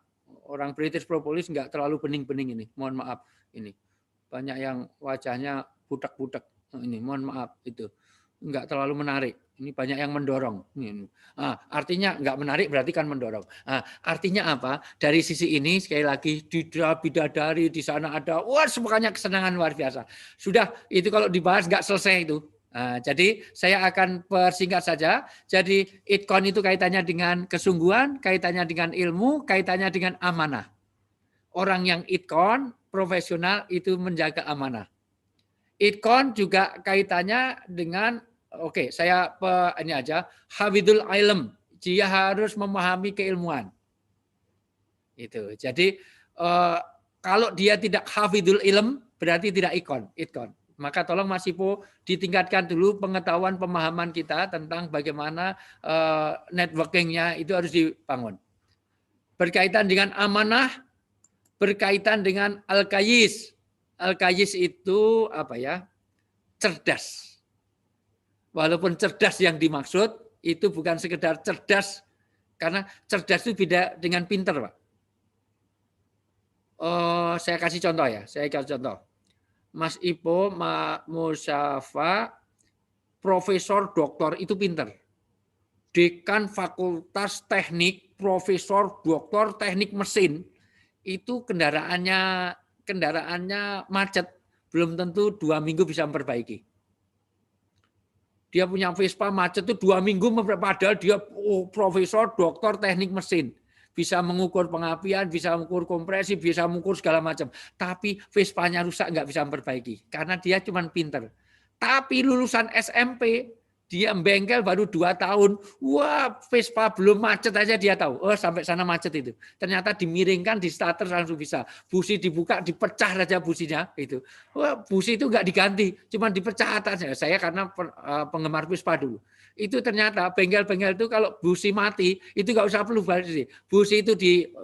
orang British Propolis nggak terlalu bening-bening ini. Mohon maaf, ini banyak yang wajahnya budak-budak. Ini mohon maaf itu. nggak terlalu menarik. Ini banyak yang mendorong. Artinya nggak menarik berarti kan mendorong. Artinya apa? Dari sisi ini sekali lagi bidadari di sana ada, wah semuanya kesenangan luar biasa. Sudah itu kalau dibahas nggak selesai itu. Jadi saya akan persingkat saja. Jadi itkon itu kaitannya dengan kesungguhan, kaitannya dengan ilmu, kaitannya dengan amanah. Orang yang itkon profesional itu menjaga amanah. Itkon juga kaitannya dengan saya ini aja, hafidul ilm, dia harus memahami keilmuan. Itu. Jadi kalau dia tidak hafidul ilm berarti tidak itkon. Maka tolong Mas Ipo ditingkatkan dulu pengetahuan pemahaman kita tentang bagaimana networkingnya itu harus dibangun. Berkaitan dengan amanah, berkaitan dengan al-kayis. Al-kayis itu apa ya? Cerdas. Walaupun cerdas yang dimaksud itu bukan sekedar cerdas, karena cerdas itu beda dengan pinter, Pak. Saya kasih contoh ya. Mas Ipo, Musyafa, profesor, doktor itu pinter. Dekan fakultas teknik, profesor, doktor, teknik mesin, itu kendaraannya macet, belum tentu 2 minggu bisa memperbaiki. Dia punya Vespa macet itu 2 minggu, padahal dia profesor, doktor, teknik mesin. Bisa mengukur pengapian, bisa mengukur kompresi, bisa mengukur segala macam. Tapi Vespanya rusak, nggak bisa memperbaiki. Karena dia cuma pinter. Tapi lulusan SMP, dia bengkel baru 2 tahun. Wah, Vespa belum macet aja dia tahu. Sampai sana macet itu. Ternyata dimiringkan, di starter langsung bisa. Busi dibuka, dipecah saja businya. Itu. Wah, busi itu nggak diganti, cuma dipecah atasnya. Saya karena penggemar Vespa dulu. Itu ternyata bengkel-bengkel itu kalau busi mati, itu nggak usah perlu busi. Busi itu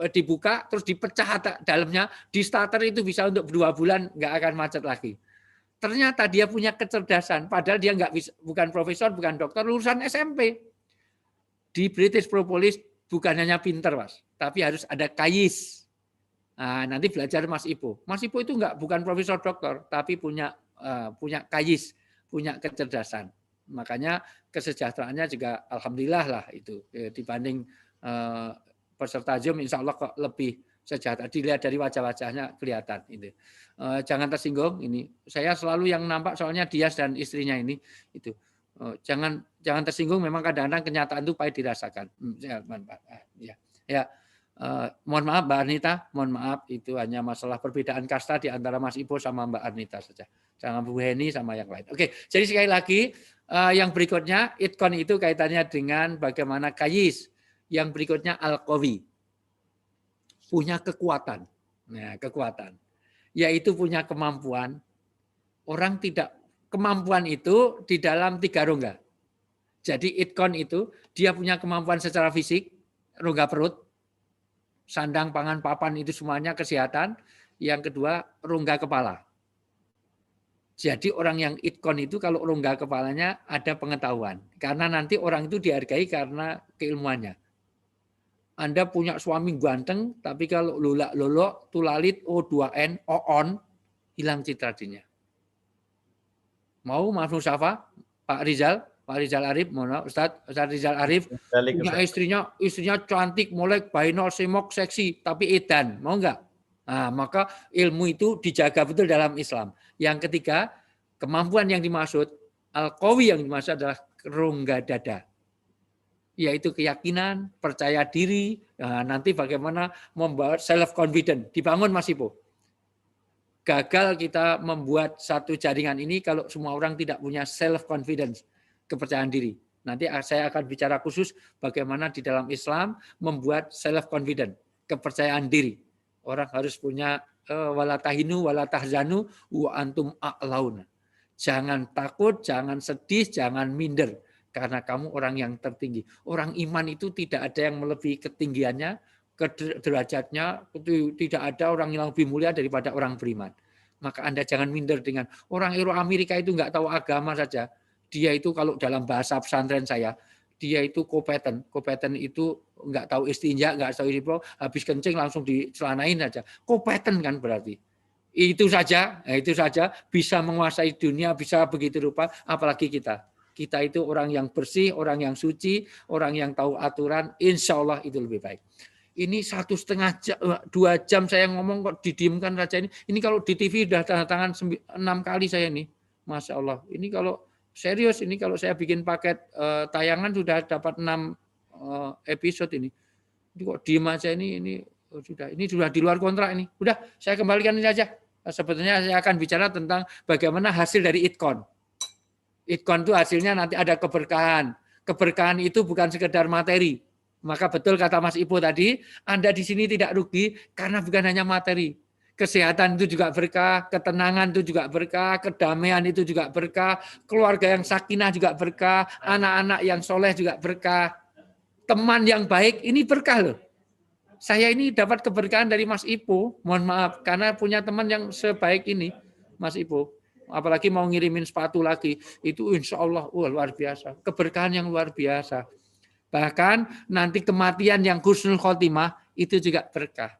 dibuka, terus dipecah dalamnya, di starter itu bisa untuk 2 bulan, nggak akan macet lagi. Ternyata dia punya kecerdasan, padahal dia bukan profesor, bukan dokter, lulusan SMP. Di British Propolis bukan hanya pinter, Mas, tapi harus ada kayis. Nanti belajar Mas Ipo. Mas Ipo itu bukan profesor dokter, tapi punya kayis, punya kecerdasan. Makanya kesejahteraannya juga alhamdulillah lah itu dibanding peserta Zoom, insya Allah kok lebih sejahtera. Dilihat dari wajah-wajahnya kelihatan itu. Jangan tersinggung ini. Saya selalu yang nampak soalnya Dias dan istrinya ini itu. Jangan tersinggung, memang kadang-kadang kenyataan itu pahit dirasakan. Mohon maaf Mbak Arnita, mohon maaf itu hanya masalah perbedaan kasta di antara Mas Ipo sama Mbak Arnita saja. Jangan Bu Heni sama yang lain. Oke, jadi sekali lagi yang berikutnya itkon itu kaitannya dengan bagaimana kayis. Yang berikutnya al-qawi. Punya kekuatan. Nah, kekuatan. Yaitu punya kemampuan. Orang tidak, kemampuan itu di dalam 3 rongga. Jadi itkon itu dia punya kemampuan secara fisik, rongga perut, sandang, pangan, papan itu semuanya kesehatan. Yang kedua rongga kepala. Jadi orang yang itkon itu kalau rongga kepalanya ada pengetahuan. Karena nanti orang itu dihargai karena keilmuannya. Anda punya suami ganteng, tapi kalau lolak-lolok, tulalit, O2N, O-on, hilang citra dirinya. Mau Mas Musyafa, Pak Rizal Arif, mohon Ustaz Rizal Arif, punya istrinya cantik, molek, bainol, semok, seksi, tapi edan, mau enggak? Nah, maka ilmu itu dijaga betul dalam Islam. Yang ketiga, kemampuan yang dimaksud, al-qawi yang dimaksud adalah rongga dada. Yaitu keyakinan, percaya diri, nanti bagaimana membawa self-confident, dibangun Mas Ipo. Gagal kita membuat satu jaringan ini kalau semua orang tidak punya self-confidence, kepercayaan diri. Nanti saya akan bicara khusus bagaimana di dalam Islam membuat self-confident, kepercayaan diri. Orang harus punya wala tahinu, wala tahzanu, wa antum a'launa. Jangan takut, jangan sedih, jangan minder. Karena kamu orang yang tertinggi. Orang iman itu tidak ada yang melebihi ketinggiannya, derajatnya, tidak ada orang yang lebih mulia daripada orang beriman. Maka Anda jangan minder dengan orang Eropa Amerika itu nggak tahu agama saja. Dia itu kalau dalam bahasa pesantren saya, dia itu kompeten. Kompeten itu nggak tahu istinja, nggak tahu istinja, habis kencing langsung dicelanain saja. Kompeten kan berarti. Itu saja bisa menguasai dunia, bisa begitu rupa, apalagi kita. kita itu orang yang bersih, orang yang suci, orang yang tahu aturan, insya Allah itu lebih baik. Ini 1,5 jam, 2 jam saya ngomong kok didiamkan saja ini. Ini kalau di TV sudah tanda tangan 6 kali saya ini. Masya Allah. Ini kalau serius, ini kalau saya bikin paket tayangan sudah dapat 6 episode ini. Ini kok diem aja ini sudah di luar kontrak ini. Udah, saya kembalikan ini saja. Sebetulnya saya akan bicara tentang bagaimana hasil dari itkon. Itkon itu hasilnya nanti ada keberkahan. Keberkahan itu bukan sekedar materi. Maka betul kata Mas Ipo tadi, Anda di sini tidak rugi karena bukan hanya materi. Kesehatan itu juga berkah, ketenangan itu juga berkah, kedamaian itu juga berkah, keluarga yang sakinah juga berkah, anak-anak yang soleh juga berkah, teman yang baik ini berkah loh. Saya ini dapat keberkahan dari Mas Ipo, mohon maaf, karena punya teman yang sebaik ini, Mas Ipo. Apalagi mau ngirimin sepatu lagi, itu insya Allah luar biasa, keberkahan yang luar biasa. Bahkan nanti kematian yang husnul khotimah itu juga berkah.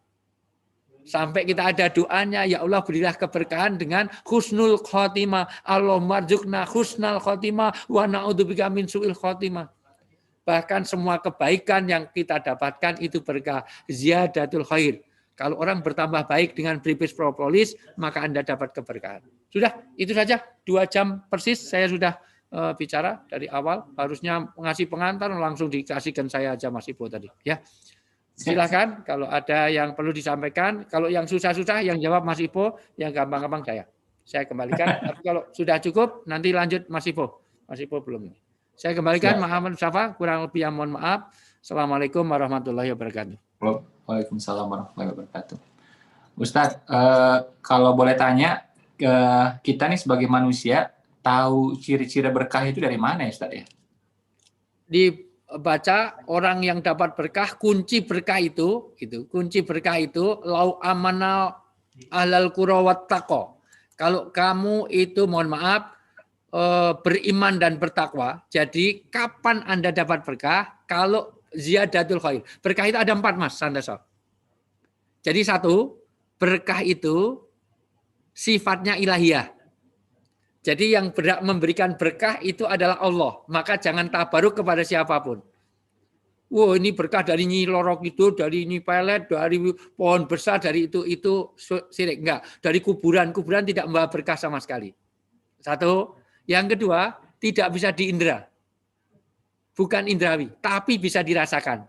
Sampai kita ada doanya, ya Allah berilah keberkahan dengan husnul khotimah. Allahumma rzuqna husnal khotimah wa na'udzubika min su'il khotimah. Bahkan semua kebaikan yang kita dapatkan itu berkah. Ziyadatul khair. Kalau orang bertambah baik dengan beribis propolis, maka Anda dapat keberkahan. Sudah, itu saja. 2 jam persis saya sudah bicara dari awal, harusnya ngasih pengantar langsung dikasihkan saya aja Mas Ipo tadi ya. Silakan kalau ada yang perlu disampaikan, kalau yang susah-susah yang jawab Mas Ipo, yang gampang-gampang saya kembalikan. Tapi kalau sudah cukup nanti lanjut Mas Ipo. Mas Ipo belum. Saya kembalikan Muhammad Mustafa, kurang lebih yang mohon maaf. Assalamualaikum warahmatullahi wabarakatuh. Waalaikumsalam warahmatullahi wabarakatuh. Ustadz, kalau boleh tanya, kita nih sebagai manusia tahu ciri-ciri berkah itu dari mana ya Ustaz ya? Dibaca orang yang dapat berkah, kunci berkah itu lau amana ahlal qura wattaqo. Kalau kamu itu mohon maaf beriman dan bertakwa, jadi kapan Anda dapat berkah? Kalau ziyadatul khair. Berkah itu ada 4 Mas Santoso. Jadi 1, berkah itu sifatnya ilahiyah. Jadi yang berhak memberikan berkah itu adalah Allah. Maka jangan tabaruk kepada siapapun. Wah ini berkah dari Nyi Loro Kidul, dari Nyi Pelet, dari pohon besar, dari itu sirik. Enggak. Dari kuburan tidak membawa berkah sama sekali. 1. Yang kedua, tidak bisa diindra. Bukan indrawi, tapi bisa dirasakan.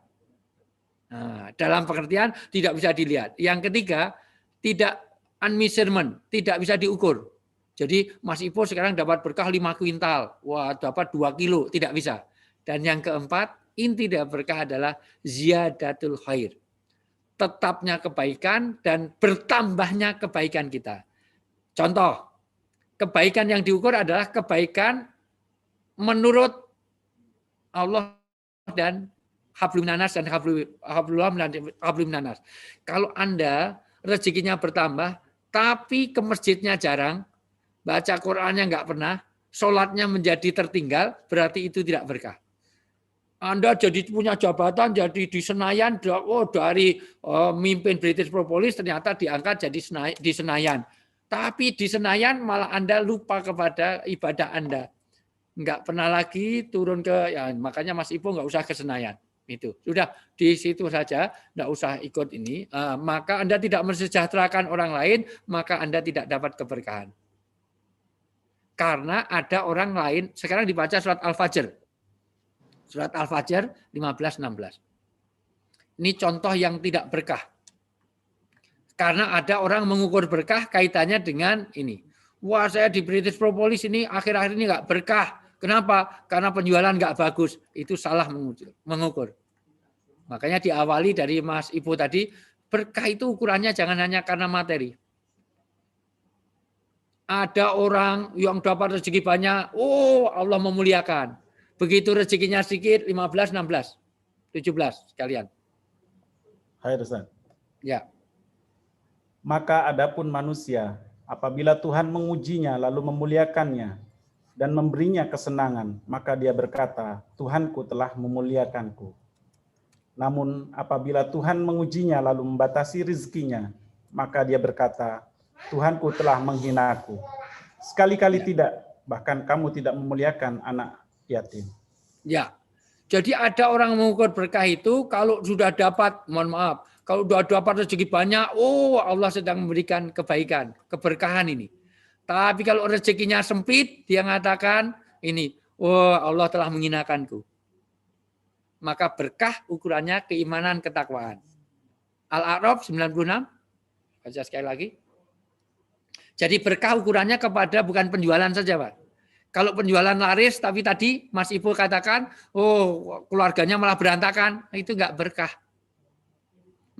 Nah, dalam pengertian tidak bisa dilihat. Yang ketiga, tidak unmeasurement, tidak bisa diukur. Jadi Mas Ipo sekarang dapat berkah 5 kuintal, wah dapat 2 kilo, tidak bisa. Dan yang keempat, inti dari berkah adalah ziyadatul khair. Tetapnya kebaikan dan bertambahnya kebaikan kita. Contoh, kebaikan yang diukur adalah kebaikan menurut Allah dan hablum nanas dan hablum nanas. Kalau Anda rezekinya bertambah, tapi ke masjidnya jarang, baca Qur'annya nggak pernah, sholatnya menjadi tertinggal, berarti itu tidak berkah. Anda jadi punya jabatan, jadi di Senayan, dari mimpin British Propolis ternyata diangkat jadi di Senayan. Tapi di Senayan malah Anda lupa kepada ibadah Anda. Nggak pernah lagi turun ke, ya makanya Mas Ipo nggak usah ke Senayan. Itu sudah di situ saja, nggak usah ikut ini. Maka Anda tidak mensejahterakan orang lain, maka Anda tidak dapat keberkahan. Karena ada orang lain, sekarang dibaca surat Al-Fajr. Surat Al-Fajr 15-16. Ini contoh yang tidak berkah. Karena ada orang mengukur berkah kaitannya dengan ini. Wah saya di British Propolis ini akhir-akhir ini nggak berkah. Kenapa? Karena penjualan nggak bagus. Itu salah mengukur. Makanya diawali dari Mas Ibu tadi, berkah itu ukurannya jangan hanya karena materi. Ada orang yang dapat rezeki banyak, oh Allah memuliakan. Begitu rezekinya sedikit, 15, 16, 17 sekalian. Hai Ustaz. Ya. Maka adapun manusia, apabila Tuhan mengujinya lalu memuliakannya dan memberinya kesenangan, maka dia berkata, Tuhanku telah memuliakanku. Namun apabila Tuhan mengujinya lalu membatasi rezekinya, maka dia berkata, Tuhanku telah menghinaku. Sekali-kali tidak, bahkan kamu tidak memuliakan anak yatim. Ya. Jadi ada orang mengukur berkah itu kalau sudah dapat, mohon maaf, kalau sudah dapat rezeki banyak, oh Allah sedang memberikan kebaikan, keberkahan ini. Tapi kalau rezekinya sempit, dia mengatakan ini, oh Allah telah menghinakanku. Maka berkah ukurannya keimanan, ketakwaan. Al-A'raf 96, baca sekali lagi. Jadi berkah ukurannya kepada bukan penjualan saja, Pak. Kalau penjualan laris, tapi tadi Mas Ibu katakan, oh keluarganya malah berantakan, itu enggak berkah.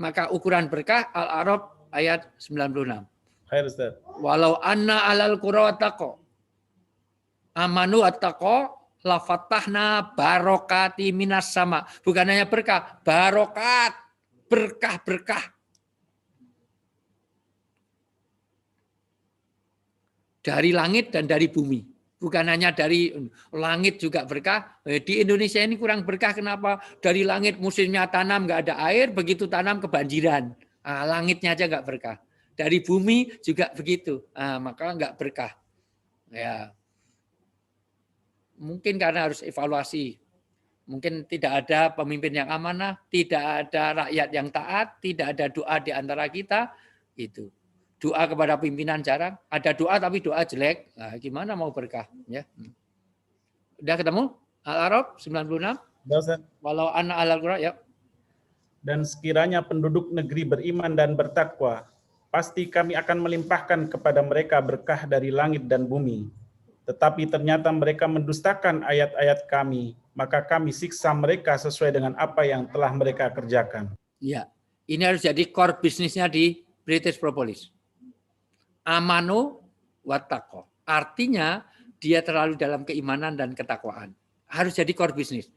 Maka ukuran berkah Al-A'raf ayat 96. Khair Ustaz. Walau anna alal qura taqo amanu attaqo la fatahna barokati minas sama. Bukan hanya berkah, barokat, berkah-berkah. Dari langit dan dari bumi. Bukan hanya dari langit juga berkah. Di Indonesia ini kurang berkah. Kenapa? Dari langit musimnya tanam nggak ada air, begitu tanam kebanjiran. Langitnya aja nggak berkah. Dari bumi juga begitu. Maka nggak berkah. Ya, mungkin karena harus evaluasi. Mungkin tidak ada pemimpin yang amanah, tidak ada rakyat yang taat, tidak ada doa di antara kita. Itu. Doa kepada pimpinan jarang, ada doa tapi doa jelek. Nah, gimana mau berkah? Ya. Udah ketemu? Al-A'raf 96. Walau anna alal qura, ya. Dan sekiranya penduduk negeri beriman dan bertakwa, pasti kami akan melimpahkan kepada mereka berkah dari langit dan bumi. Tetapi ternyata mereka mendustakan ayat-ayat kami, maka kami siksa mereka sesuai dengan apa yang telah mereka kerjakan. Ya, ini harus jadi core bisnisnya di British Propolis. Amanu wattaqo. Artinya dia terlalu dalam keimanan dan ketakwaan. Harus jadi core bisnis.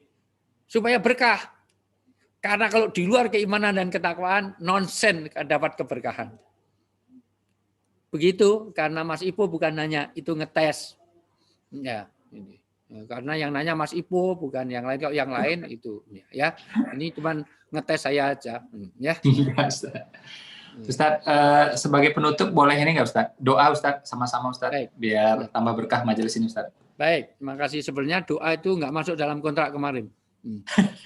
Supaya berkah. Karena kalau di luar keimanan dan ketakwaan, nonsen dapat keberkahan. Begitu, karena Mas Ipo bukan hanya itu ngetes. Ya, ini. Karena yang nanya Mas Ipo bukan yang lain. Kalau yang lain itu ya. Ini cuman ngetes saya aja, ya. Ustaz, sebagai penutup boleh ini nggak Ustaz? Doa Ustaz, sama-sama Ustaz, Baik. Biar tambah berkah majelis ini Ustaz. Baik, terima kasih. Sebenarnya doa itu nggak masuk dalam kontrak kemarin.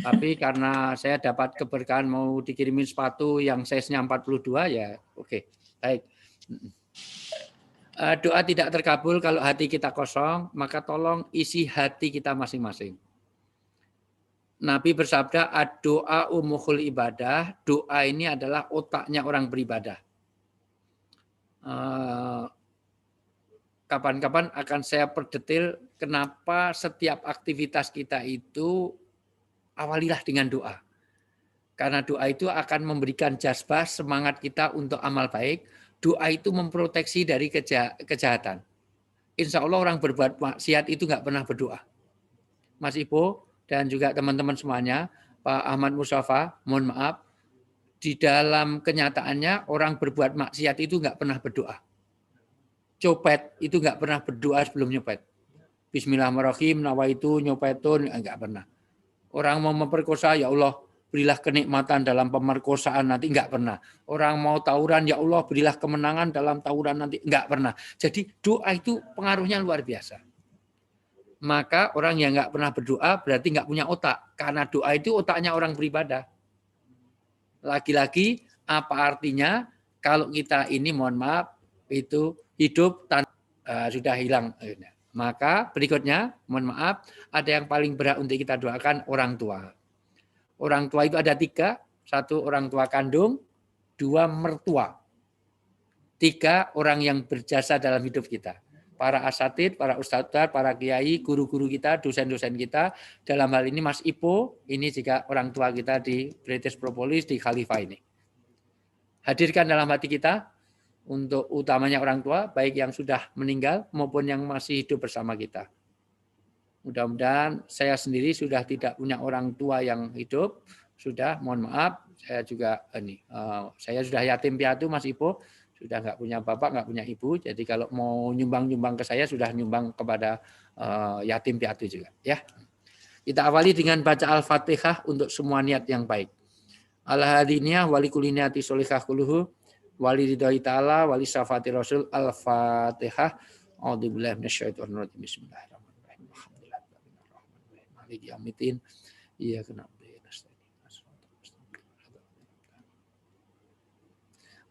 Tapi karena saya dapat keberkahan mau dikirimin sepatu yang size-nya 42, ya oke. Baik. Doa tidak terkabul kalau hati kita kosong, maka tolong isi hati kita masing-masing. Nabi bersabda, ad-doa umuhul ibadah, doa ini adalah otaknya orang beribadah. Kapan-kapan akan saya perdetil kenapa setiap aktivitas kita itu awalilah dengan doa. Karena doa itu akan memberikan jazbah semangat kita untuk amal baik. Doa itu memproteksi dari kejahatan. Insya Allah orang berbuat maksiat itu nggak pernah berdoa. Mas Ipo dan juga teman-teman semuanya, Pak Ahmad Mustafa, mohon maaf, di dalam kenyataannya orang berbuat maksiat itu nggak pernah berdoa. Copet itu nggak pernah berdoa sebelum nyopet. Bismillahirrahmanirrahim, nawaitu nyopetun, nggak pernah. Orang mau memperkosa, ya Allah, berilah kenikmatan dalam pemerkosaan, nanti nggak pernah. Orang mau tawuran, ya Allah, berilah kemenangan dalam tawuran, nanti nggak pernah. Jadi doa itu pengaruhnya luar biasa. Maka orang yang nggak pernah berdoa berarti nggak punya otak. Karena doa itu otaknya orang beribadah. Lagi-lagi apa artinya kalau kita ini mohon maaf itu hidup sudah hilang. Maka berikutnya mohon maaf ada yang paling berat untuk kita doakan orang tua. Orang tua itu ada 3. 1 orang tua kandung, 2 mertua. 3 orang yang berjasa dalam hidup kita. Para asatid, para ustadzah, para kiai, guru-guru kita, dosen-dosen kita. Dalam hal ini Mas Ipo, ini juga orang tua kita di British Propolis, di Khalifah ini. Hadirkan dalam hati kita untuk utamanya orang tua, baik yang sudah meninggal maupun yang masih hidup bersama kita. Mudah-mudahan saya sendiri sudah tidak punya orang tua yang hidup, sudah, mohon maaf, saya juga saya sudah yatim piatu Mas Ipo. Sudah nggak punya bapak, nggak punya ibu. Jadi kalau mau nyumbang-nyumbang ke saya, sudah nyumbang kepada yatim piatu juga. Ya, kita awali dengan baca Al-Fatihah untuk semua niat yang baik. Al-hadiniyah wali kuliniyati sholihah kuluhu wali ridhoi ta'ala wali syafati rasul. Al-Fatihah. A'udzubillahi minasyaitonir rajim. Bismillahirrahmanirrahim. maliki yaumiddin. Iyyaka na'budu wa iyyaka nasta'in.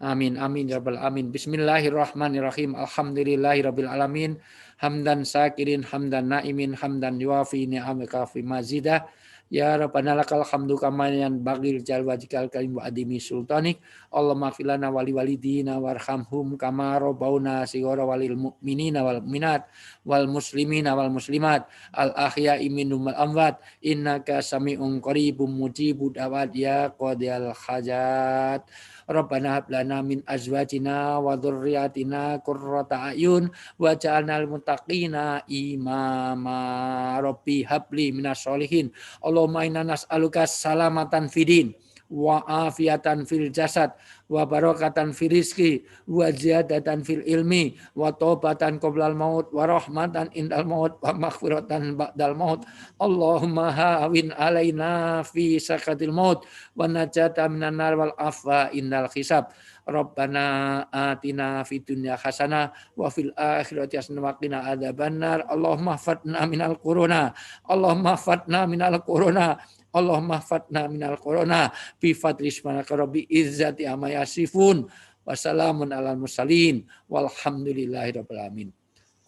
Amin amin ya rabbal alamin. Bismillahirrahmanirrahim. Alhamdulillahirabbil alamin. Hamdan sakirin, hamdan naimin, hamdan yuafi ni'amaka fi mazidah. Ya Rabbana lakal hamdu kama yanbaghi li wajhikal karim wa adimi sultanik. Allahumma ighfir lana wa li walidina warhamhum kama rabbawna shighara walil mu'minina wal mu'minat wal muslimina wal muslimat al ahya'i minhum wal amwat innaka sami'un qaribun mujibud da'wat ya qadiyal hajat. Rabbana hab lana min azwajina wa dzurriyyatina qurrata a'yun waj'alna lil muttaqina imama. Rabbi habli minas sholihin. Allahumma inna nas'aluka salamatan fidin wa afiatan fil jasad wa barakatan fil rizqi wa ziyadatan fil ilmi wa taubatan qoblal maut wa rahmatan indal maut wa maghfiratan ba'dal maut. Allahumma hawin alaina fi sakatil maut wa najata minan nar wal afwa indal hisab. Rabbana atina fid dunya hasanah wa fil akhirati hasanah wa qina adzabannar. Allahumma fatna minal corona. Allahumma fatna minal corona. Allahumma fatna minal corona bi fadlis manaka rabbi izzati amma yasifun wa salamun alal mursalin walhamdulillahirabbil alamin.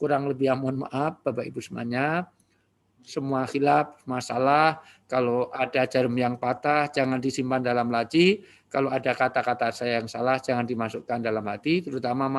Kurang lebih mohon maaf Bapak Ibu semuanya. Semua khilaf, masalah, kalau ada jarum yang patah jangan disimpan dalam laci, kalau ada kata-kata saya yang salah jangan dimasukkan dalam hati, terutama